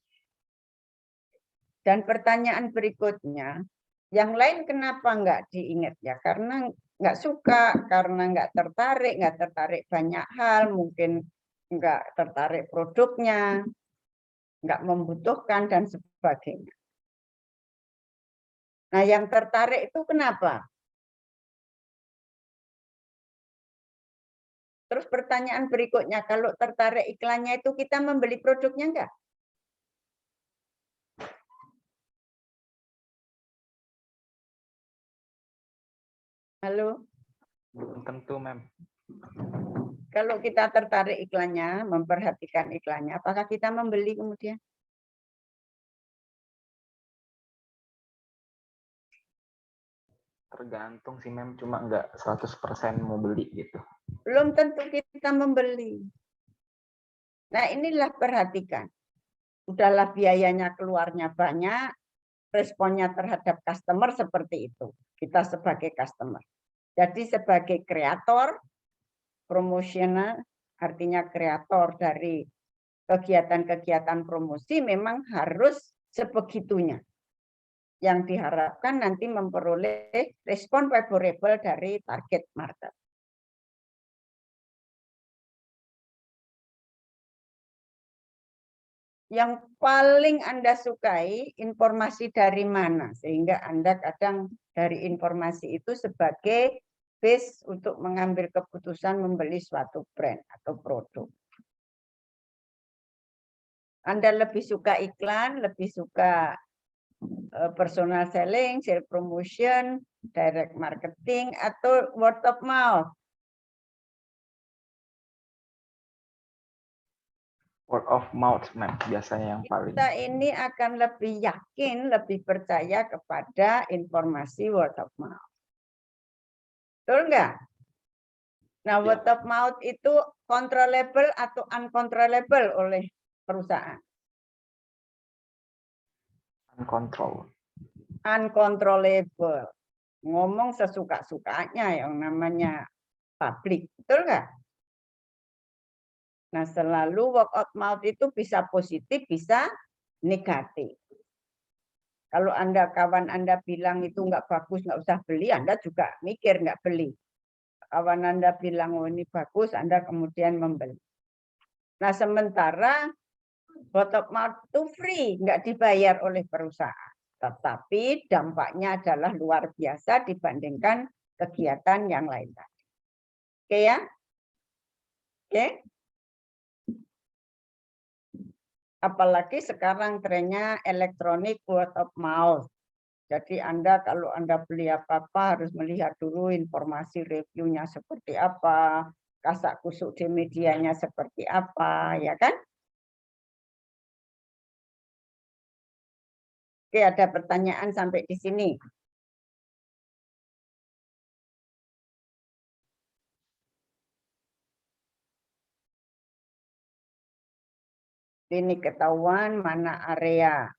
Dan pertanyaan berikutnya, yang lain kenapa nggak diingat ya? Karena nggak suka, karena nggak tertarik banyak hal, mungkin nggak tertarik produknya, nggak membutuhkan dan sebagainya. Nah, yang tertarik itu kenapa? Terus pertanyaan berikutnya, kalau tertarik iklannya itu kita membeli produknya enggak? Halo? Belum tentu, Mem. Kalau kita tertarik iklannya, memperhatikan iklannya, apakah kita membeli kemudian? Tergantung sih, Mem. Cuma nggak 100% mau beli gitu. Belum tentu kita membeli. Nah, inilah perhatikan. Udahlah biayanya keluarnya banyak, responnya terhadap customer seperti itu. Kita sebagai customer. Jadi sebagai kreator, promosional, artinya kreator dari kegiatan-kegiatan promosi memang harus sebegitunya. Yang diharapkan nanti memperoleh respon favorable dari target market. Yang paling Anda sukai informasi dari mana? Sehingga Anda kadang dari informasi itu sebagai base untuk mengambil keputusan membeli suatu brand atau produk. Anda lebih suka iklan, lebih suka personal selling, sales promotion, direct marketing, atau word of mouth? Word of mouth, Mem, biasanya yang paling. Kita ini akan lebih yakin, lebih percaya kepada informasi word of mouth. Betul nggak? Nah, word of mouth itu controllable atau uncontrollable oleh perusahaan? Uncontrolled. Uncontrollable. Ngomong sesuka-sukanya yang namanya publik. Betul nggak? Nah, selalu word of mouth itu bisa positif, bisa negatif. Kalau kawan Anda bilang itu nggak bagus, nggak usah beli, Anda juga mikir nggak beli. Kawan Anda bilang, oh ini bagus, Anda kemudian membeli. Nah, sementara word of mouth itu free, nggak dibayar oleh perusahaan. Tetapi dampaknya adalah luar biasa dibandingkan kegiatan yang lain tadi. Oke ya? Oke? Apalagi sekarang trennya elektronik word of mouth. Jadi kalau Anda beli apa-apa harus melihat dulu informasi reviewnya seperti apa, kasak kusuk di medianya seperti apa, ya kan? Oke, ada pertanyaan sampai di sini. Ini ketahuan mana area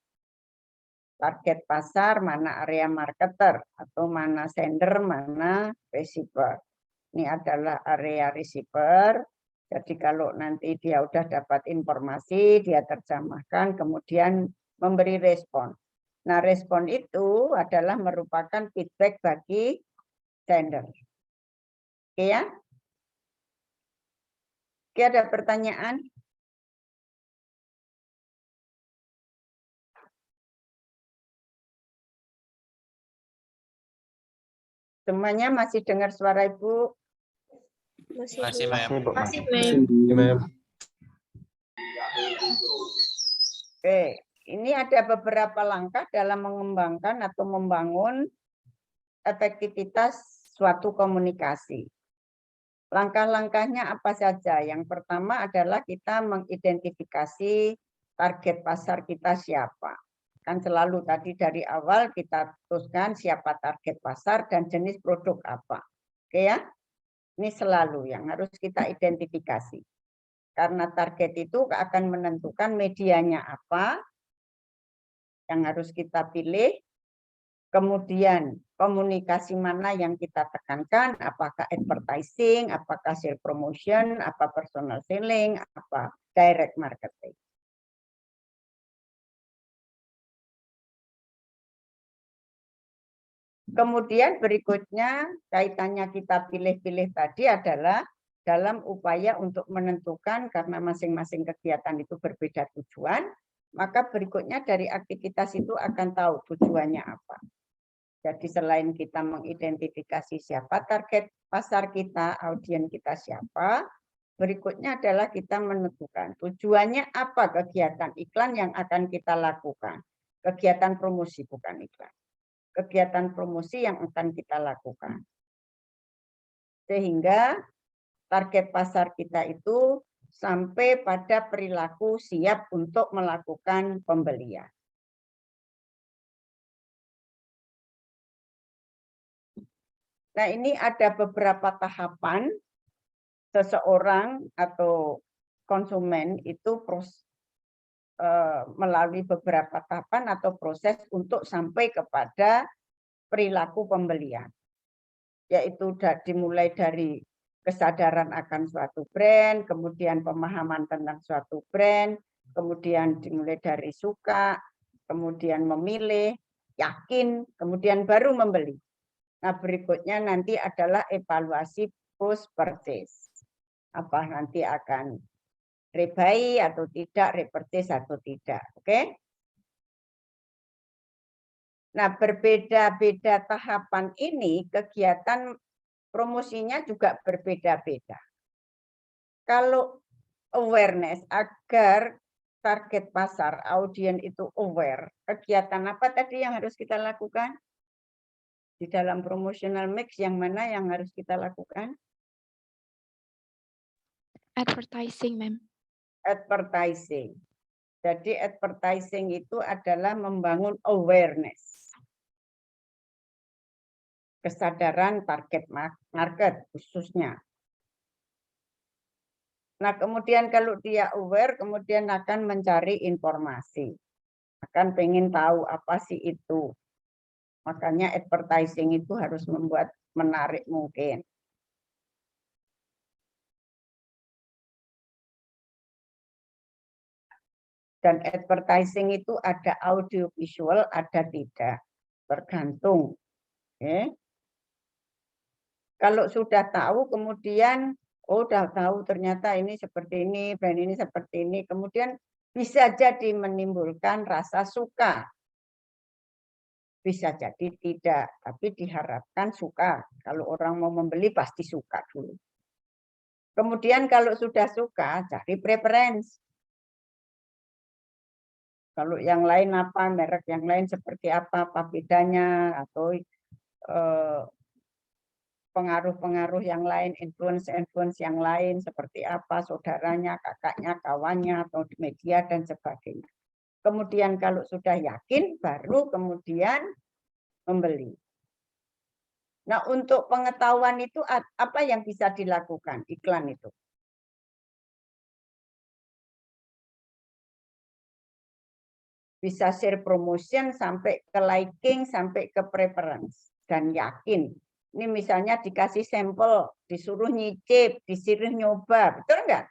target pasar, mana area marketer, atau mana sender, mana receiver. Ini adalah area receiver. Jadi kalau nanti dia udah dapat informasi, dia terjemahkan, kemudian memberi respon. Nah, respon itu adalah merupakan feedback bagi sender. Oke ya? Oke, ada pertanyaan? Semuanya masih dengar suara Ibu? Masih, Masih, Bu. Mem. Bu. Masih, Iya, Mem. Mem. Oke, ini ada beberapa langkah dalam mengembangkan atau membangun efektivitas suatu komunikasi. Langkah-langkahnya apa saja? Yang pertama adalah kita mengidentifikasi target pasar kita siapa. Kan selalu tadi dari awal kita teruskan siapa target pasar dan jenis produk apa. Oke ya? Ini selalu yang harus kita identifikasi. Karena target itu akan menentukan medianya apa yang harus kita pilih. Kemudian komunikasi mana yang kita tekankan, apakah advertising, apakah sales promotion, apa personal selling, apa direct marketing. Kemudian berikutnya kaitannya kita pilih-pilih tadi adalah dalam upaya untuk menentukan karena masing-masing kegiatan itu berbeda tujuan, maka berikutnya dari aktivitas itu akan tahu tujuannya apa. Jadi selain kita mengidentifikasi siapa target pasar kita, audiens kita siapa, berikutnya adalah kita menentukan tujuannya apa kegiatan iklan yang akan kita lakukan. Kegiatan promosi bukan iklan. Kegiatan promosi yang akan kita lakukan. Sehingga target pasar kita itu sampai pada perilaku siap untuk melakukan pembelian. Nah, ini ada beberapa tahapan seseorang atau konsumen itu melalui beberapa tahapan atau proses untuk sampai kepada perilaku pembelian. Yaitu dimulai dari kesadaran akan suatu brand, kemudian pemahaman tentang suatu brand, kemudian dimulai dari suka, kemudian memilih, yakin, kemudian baru membeli. Nah, berikutnya nanti adalah evaluasi post purchase. Apa nanti akan rebuy atau tidak, repurchase atau tidak. Oke? Nah, berbeda-beda tahapan ini, kegiatan promosinya juga berbeda-beda. Kalau awareness, agar target pasar, audiens itu aware, kegiatan apa tadi yang harus kita lakukan? Di dalam promotional mix yang mana yang harus kita lakukan? Advertising, Mem. Advertising. Jadi advertising itu adalah membangun awareness. kesadaran target market khususnya. Nah, kemudian kalau dia aware, kemudian akan mencari informasi. Akan pengen tahu apa sih itu. Makanya advertising itu harus membuat menarik mungkin. Dan advertising itu ada audio visual, ada tidak. Tergantung. Okay. Kalau sudah tahu, kemudian udah tahu ternyata ini seperti ini, brand ini seperti ini, kemudian bisa jadi menimbulkan rasa suka. Bisa jadi tidak, tapi diharapkan suka. Kalau orang mau membeli pasti suka dulu. Kemudian kalau sudah suka, cari preference. Kalau yang lain apa, merek yang lain seperti apa bedanya, atau pengaruh-pengaruh yang lain, influence yang lain seperti apa, saudaranya, kakaknya, kawannya, atau di media, dan sebagainya. Kemudian kalau sudah yakin, baru kemudian membeli. Nah, untuk pengetahuan itu apa yang bisa dilakukan iklan itu? Bisa share promotion sampai ke liking, sampai ke preference, dan yakin. Ini misalnya dikasih sampel, disuruh nyicip, disuruh nyoba, betul enggak?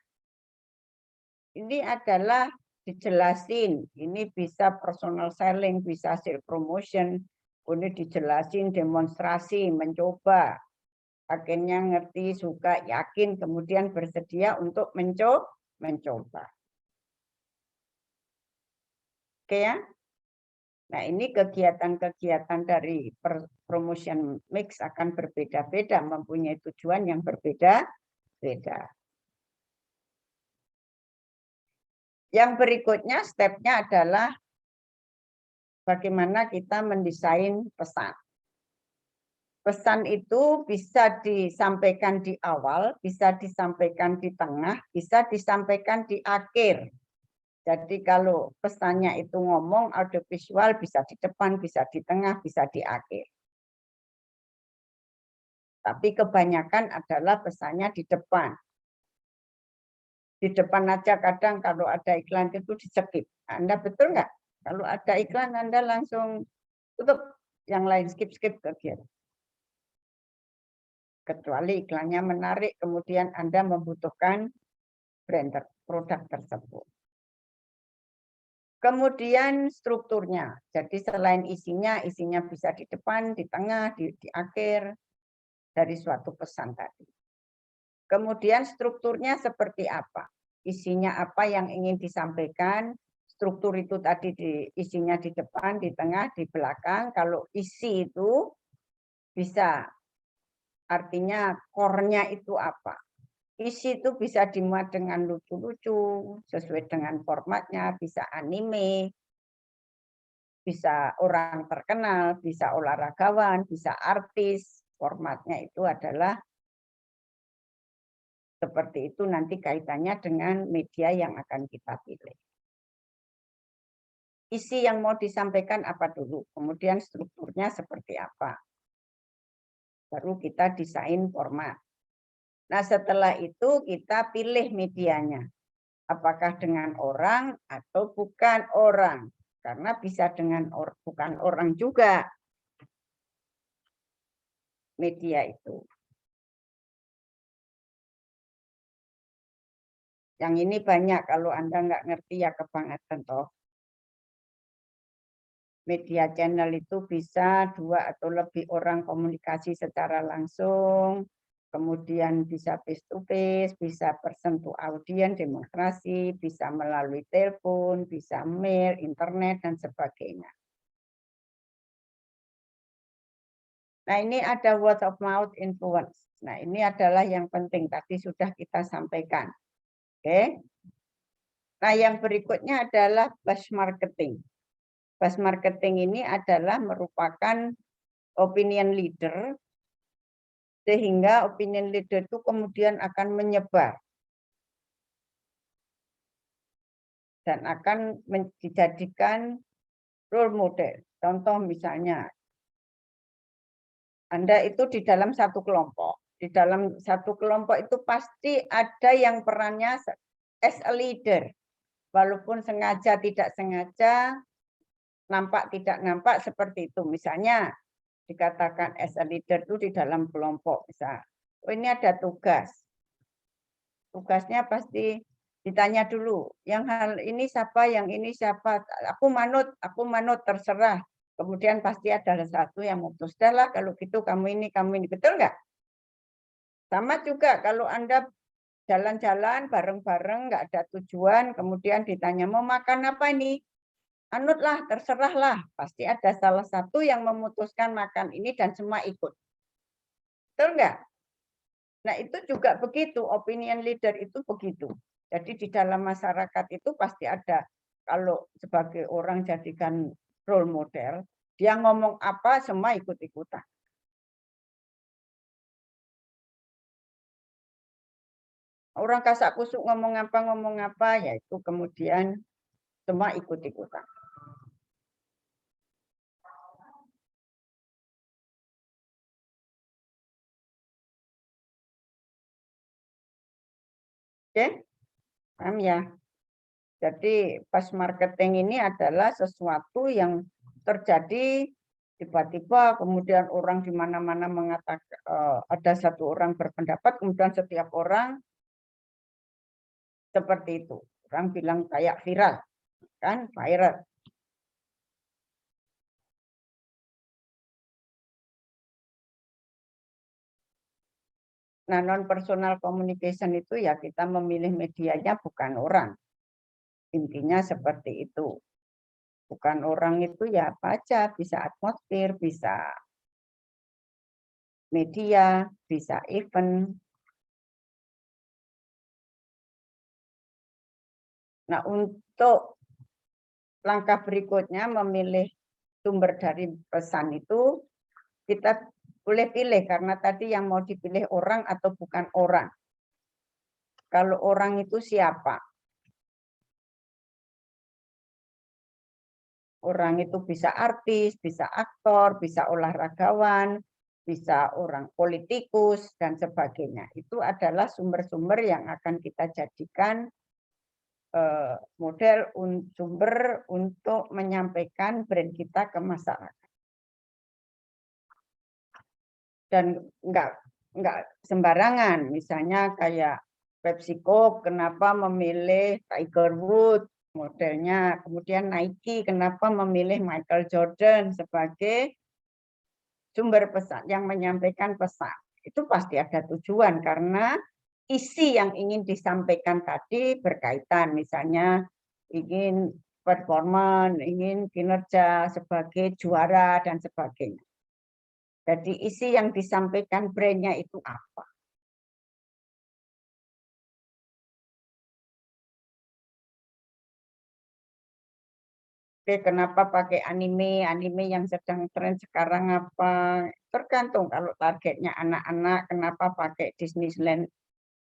Ini adalah dijelasin, ini bisa personal selling, bisa share promotion, ini dijelasin, demonstrasi, mencoba. Akhirnya ngerti, suka, yakin, kemudian bersedia untuk mencoba. Oke ya? Nah, ini kegiatan-kegiatan dari promotion mix akan berbeda-beda, mempunyai tujuan yang berbeda-beda. Yang berikutnya, stepnya adalah bagaimana kita mendesain pesan. Pesan itu bisa disampaikan di awal, bisa disampaikan di tengah, bisa disampaikan di akhir. Jadi kalau pesannya itu ngomong, audiovisual bisa di depan, bisa di tengah, bisa di akhir. Tapi kebanyakan adalah pesannya di depan. Di depan aja kadang kalau ada iklan itu di-skip. Anda betul nggak? Kalau ada iklan Anda langsung tutup, yang lain skip-skip kegiatan. Kecuali iklannya menarik, kemudian Anda membutuhkan brand produk tersebut. Kemudian strukturnya, jadi selain isinya bisa di depan, di tengah, di akhir dari suatu pesan tadi. Kemudian strukturnya seperti apa? Isinya apa yang ingin disampaikan? Struktur itu tadi isinya di depan, di tengah, di belakang. Kalau isi itu bisa artinya core-nya itu apa? Isi itu bisa dimuat dengan lucu-lucu, sesuai dengan formatnya, bisa anime, bisa orang terkenal, bisa olahragawan, bisa artis. Formatnya itu adalah seperti itu, nanti kaitannya dengan media yang akan kita pilih. Isi yang mau disampaikan apa dulu, kemudian strukturnya seperti apa. Baru kita desain format. Nah, setelah itu kita pilih medianya. Apakah dengan orang atau bukan orang. Karena bisa dengan bukan orang juga media itu. Yang ini banyak, kalau Anda nggak ngerti ya kebangetan toh. Media channel itu bisa 2 atau lebih orang komunikasi secara langsung, kemudian bisa face to face, bisa person to audience, demonstrasi, bisa melalui telepon, bisa mail, internet, dan sebagainya. Nah, ini ada word of mouth influence. Nah, ini adalah yang penting, tadi sudah kita sampaikan. Oke. Nah, yang berikutnya adalah buzz marketing. Buzz marketing ini adalah merupakan opinion leader, sehingga opinion leader itu kemudian akan menyebar dan akan dijadikan role model. Contoh misalnya Anda itu di dalam satu kelompok. Di dalam satu kelompok itu pasti ada yang perannya as a leader. Walaupun sengaja tidak sengaja, nampak tidak nampak seperti itu. Misalnya dikatakan as a leader itu di dalam kelompok. Misal, oh ini ada tugas. Tugasnya pasti ditanya dulu. Yang hal ini siapa, yang ini siapa. Aku manut, terserah. Kemudian pasti ada satu yang memutus. Dahlah kalau gitu kamu ini. Betul nggak? Sama juga kalau Anda jalan-jalan bareng-bareng nggak ada tujuan, kemudian ditanya mau makan apa ini? Anutlah, terserahlah. Pasti ada salah satu yang memutuskan makan ini dan semua ikut. Betul nggak? Nah itu juga begitu, opinion leader itu begitu. Jadi di dalam masyarakat itu pasti ada, kalau sebagai orang jadikan role model, dia ngomong apa semua ikut-ikutan. Orang kasak kusuk ngomong apa, yaitu kemudian semua ikut-ikutan. Oke, paham ya? Jadi pas marketing ini adalah sesuatu yang terjadi tiba-tiba, kemudian orang di mana-mana mengatakan ada satu orang berpendapat, kemudian setiap orang seperti itu. Orang bilang kayak viral, kan? Viral. Nah, non-personal communication itu ya kita memilih medianya bukan orang. Intinya seperti itu. Bukan orang itu ya apa aja, bisa atmosfer, bisa media, bisa event. Nah, untuk langkah berikutnya memilih sumber dari pesan itu, kita boleh pilih karena tadi yang mau dipilih orang atau bukan orang. Kalau orang itu siapa? Orang itu bisa artis, bisa aktor, bisa olahragawan, bisa orang politikus, dan sebagainya. Itu adalah sumber-sumber yang akan kita jadikan model sumber untuk menyampaikan brand kita ke masyarakat. Dan enggak sembarangan, misalnya kayak PepsiCo kenapa memilih Tiger Woods modelnya, kemudian Nike kenapa memilih Michael Jordan sebagai sumber pesan yang menyampaikan pesan. Itu pasti ada tujuan karena isi yang ingin disampaikan tadi berkaitan, misalnya ingin performa, ingin kinerja sebagai juara dan sebagainya. Jadi isi yang disampaikan brandnya itu apa? Oke, kenapa pakai anime? Anime yang sedang tren sekarang apa? Tergantung kalau targetnya anak-anak, kenapa pakai Disneyland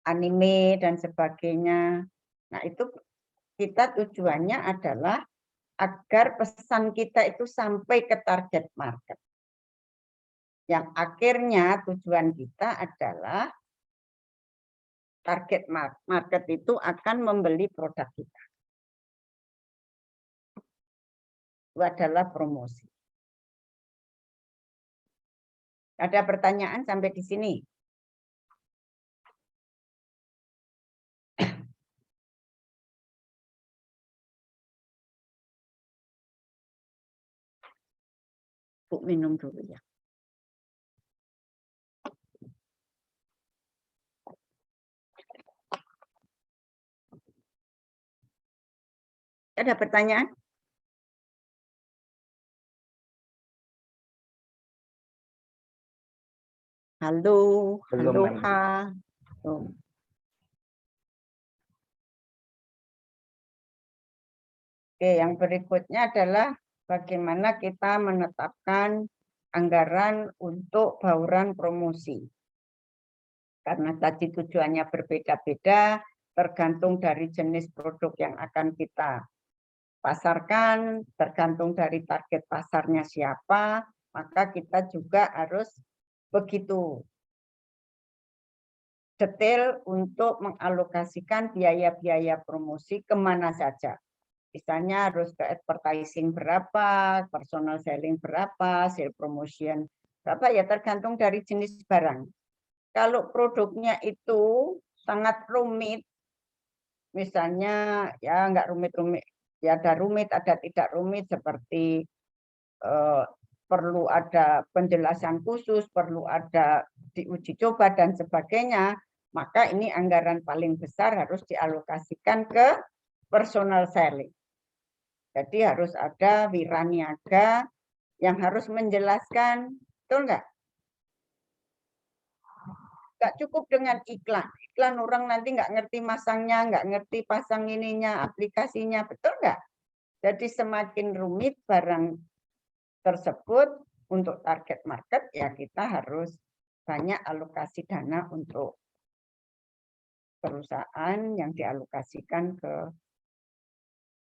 anime dan sebagainya. Nah, itu kita tujuannya adalah agar pesan kita itu sampai ke target market. Yang akhirnya tujuan kita adalah target market itu akan membeli produk kita. Itu adalah promosi. Ada pertanyaan sampai di sini? Bu minum dulu ya. Ada pertanyaan? Halo, Belum, aloha. Oke, yang berikutnya adalah bagaimana kita menetapkan anggaran untuk bauran promosi. Karena tadi tujuannya berbeda-beda, tergantung dari jenis produk yang akan kita pasarkan, tergantung dari target pasarnya siapa, maka kita juga harus begitu detail untuk mengalokasikan biaya-biaya promosi kemana saja. Misalnya harus ke advertising berapa, personal selling berapa, sales promotion berapa, ya tergantung dari jenis barang. Kalau produknya itu sangat rumit, misalnya ya nggak rumit-rumit, ya ada rumit, ada tidak rumit, seperti perlu ada penjelasan khusus, perlu ada diuji coba dan sebagainya, maka ini anggaran paling besar harus dialokasikan ke personal selling. Jadi harus ada wiraniaga yang harus menjelaskan, betul nggak? Nggak cukup dengan iklan. Iklan orang nanti nggak ngerti masangnya, nggak ngerti pasang ininya, aplikasinya, betul nggak? Jadi semakin rumit barang tersebut untuk target market, ya kita harus banyak alokasi dana untuk perusahaan yang dialokasikan ke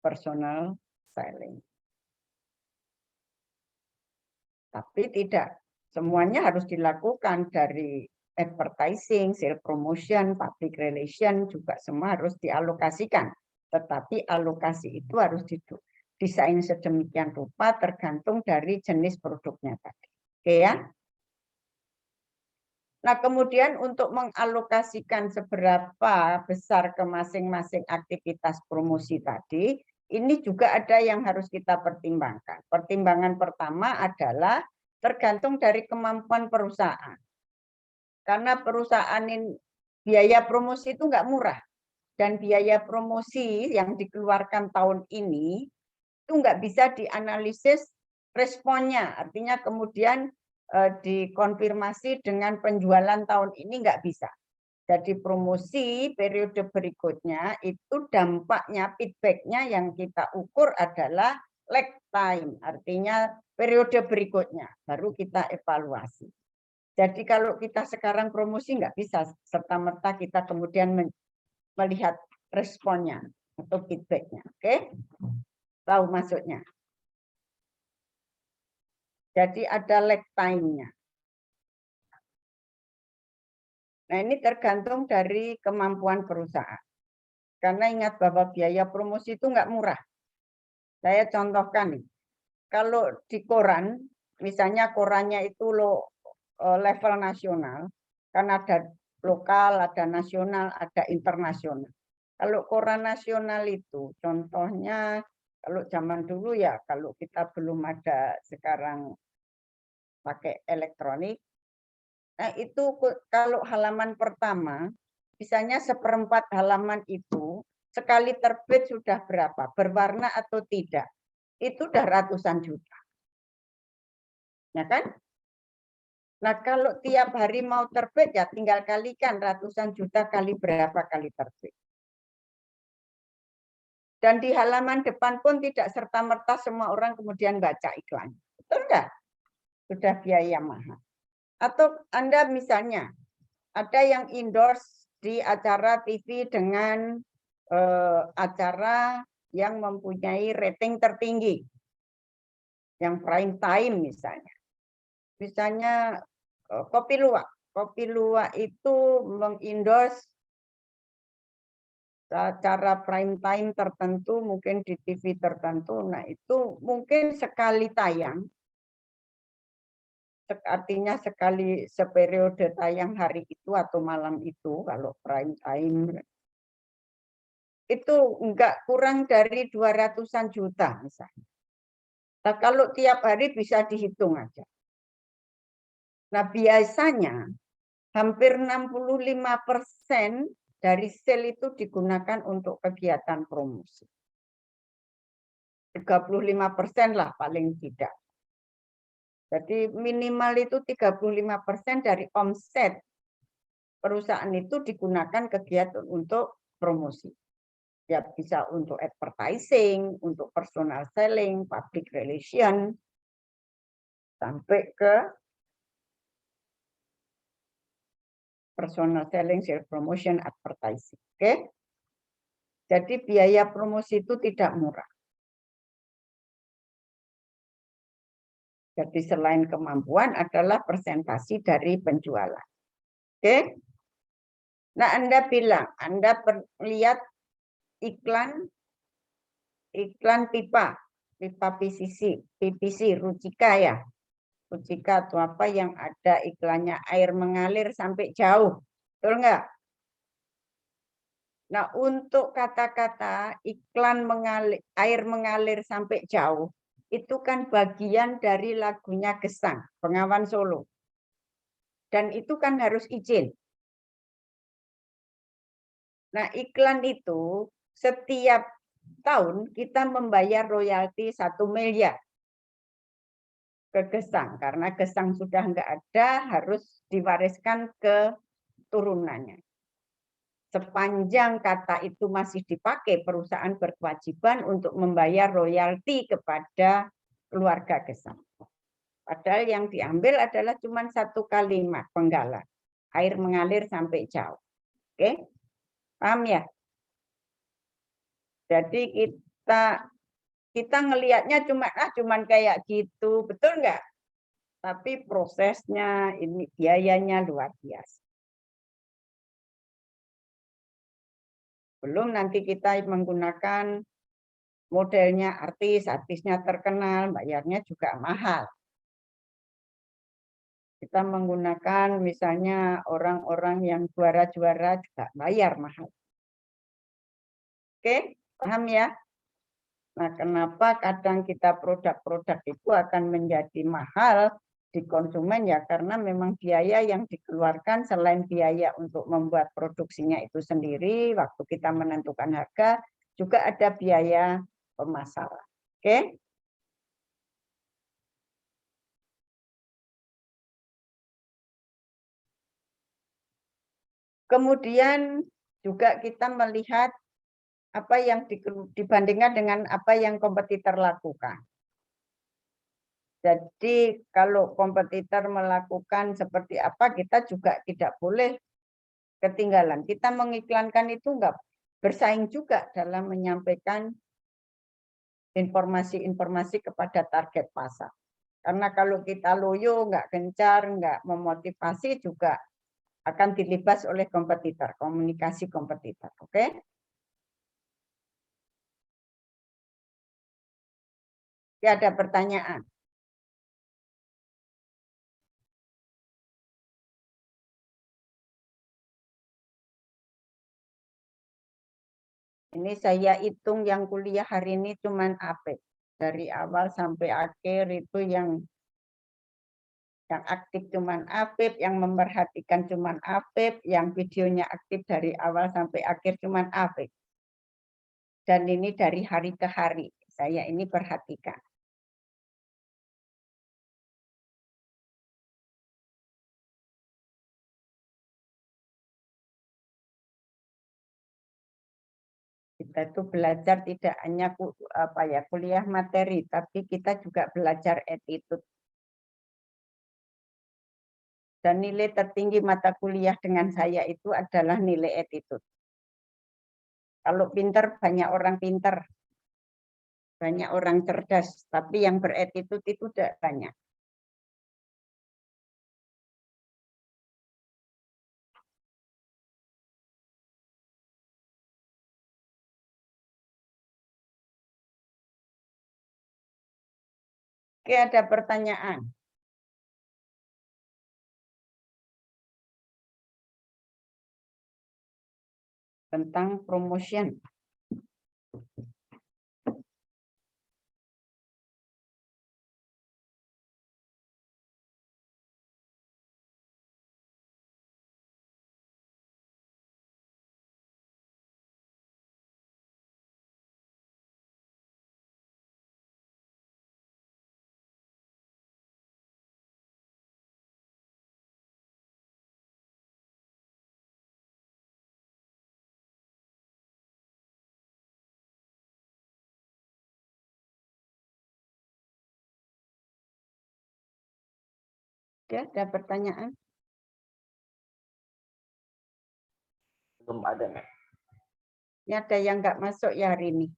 personal selling. Tapi tidak semuanya harus dilakukan, dari advertising, sales promotion, public relation juga semua harus dialokasikan. Tetapi alokasi itu harus didesain sedemikian rupa tergantung dari jenis produknya tadi. Oke ya? Nah, kemudian untuk mengalokasikan seberapa besar ke masing-masing aktivitas promosi tadi, ini juga ada yang harus kita pertimbangkan. Pertimbangan pertama adalah tergantung dari kemampuan perusahaan. Karena perusahaan ini, biaya promosi itu nggak murah. Dan biaya promosi yang dikeluarkan tahun ini itu nggak bisa dianalisis responnya. Artinya kemudian dikonfirmasi dengan penjualan tahun ini nggak bisa. Jadi promosi periode berikutnya itu dampaknya, feedbacknya yang kita ukur adalah lag time, artinya periode berikutnya baru kita evaluasi. Jadi kalau kita sekarang promosi nggak bisa serta-merta kita kemudian melihat responnya atau feedbacknya. Oke? Tahu maksudnya? Jadi ada lag time-nya. Nah, ini tergantung dari kemampuan perusahaan. Karena ingat bahwa biaya promosi itu nggak murah. Saya contohkan nih. Kalau di koran, misalnya korannya itu level nasional, kan ada lokal, ada nasional, ada internasional. Kalau koran nasional itu, contohnya kalau zaman dulu ya, kalau kita belum ada sekarang pakai elektronik, nah itu kalau halaman pertama, misalnya 1/4 halaman itu, sekali terbit sudah berapa, berwarna atau tidak, itu udah ratusan juta. Ya kan? Nah kalau tiap hari mau terbit, ya tinggal kalikan ratusan juta kali berapa kali terbit. Dan di halaman depan pun tidak serta-merta semua orang kemudian baca iklan. Betul enggak? Sudah biaya mahal. Atau Anda misalnya, ada yang endorse di acara TV dengan acara yang mempunyai rating tertinggi. Yang prime time misalnya. Misalnya Kopi Luwak. Kopi Luwak itu mengendorse acara prime time tertentu, mungkin di TV tertentu. Nah itu mungkin sekali tayang, artinya sekali seperiode tayang hari itu atau malam itu, kalau prime time itu enggak kurang dari 200-an juta misalnya. Nah, kalau tiap hari bisa dihitung aja. Nah, biasanya hampir 65% dari sale itu digunakan untuk kegiatan promosi. 35% lah paling tidak. Jadi minimal itu 35% dari omset perusahaan itu digunakan kegiatan untuk promosi. Ya bisa untuk advertising, untuk personal selling, public relation, sampai ke personal selling, sales promotion, advertising. Oke? Jadi biaya promosi itu tidak murah. Jadi selain kemampuan adalah presentasi dari penjualan. Oke. Nah, Anda bilang, Anda lihat iklan pipa PVC, Rucika ya. Rucika atau apa yang ada iklannya air mengalir sampai jauh. Betul nggak? Nah, untuk kata-kata iklan air mengalir sampai jauh, itu kan bagian dari lagunya Gesang, Bengawan Solo. Dan itu kan harus izin. Nah, iklan itu setiap tahun kita membayar royalti 1 miliar ke Gesang. Karena Gesang sudah enggak ada, harus diwariskan ke turunannya. Sepanjang kata itu masih dipakai, perusahaan berkewajiban untuk membayar royalti kepada keluarga Gesang. Padahal yang diambil adalah cuma satu kalimat penggalan. Air mengalir sampai jauh. Oke? Paham ya? Jadi kita ngelihatnya cuman kayak gitu, betul nggak? Tapi prosesnya ini biayanya luar biasa. Belum nanti kita menggunakan modelnya artisnya terkenal, bayarnya juga mahal. Kita menggunakan misalnya orang-orang yang juara-juara juga bayar mahal. Oke, paham ya? Nah, kenapa kadang kita produk-produk itu akan menjadi mahal di konsumen ya? Karena memang biaya yang dikeluarkan selain biaya untuk membuat produksinya itu sendiri, waktu kita menentukan harga, juga ada biaya pemasaran. Oke? Kemudian juga kita melihat apa yang dibandingkan dengan apa yang kompetitor lakukan. Jadi kalau kompetitor melakukan seperti apa, kita juga tidak boleh ketinggalan. Kita mengiklankan itu enggak bersaing juga dalam menyampaikan informasi-informasi kepada target pasar. Karena kalau kita loyo, enggak gencar, enggak memotivasi juga akan dilibas oleh kompetitor, komunikasi kompetitor. Oke? Ya, ada pertanyaan. Ini saya hitung yang kuliah hari ini cuman AP. Dari awal sampai akhir itu yang aktif cuman Afif, yang memperhatikan cuman Afif, yang videonya aktif dari awal sampai akhir cuman Afif. Dan ini dari hari ke hari, saya ini perhatikan. Kita itu belajar tidak hanya kuliah materi, tapi kita juga belajar attitude. Dan nilai tertinggi mata kuliah dengan saya itu adalah nilai attitude. Kalau pinter, banyak orang pinter. Banyak orang cerdas, tapi yang beretitude itu tidak banyak. Oke, ada pertanyaan. Tentang promotion. Oke, ada pertanyaan? Belum ada, Mek. Ini ada yang nggak masuk ya hari ini.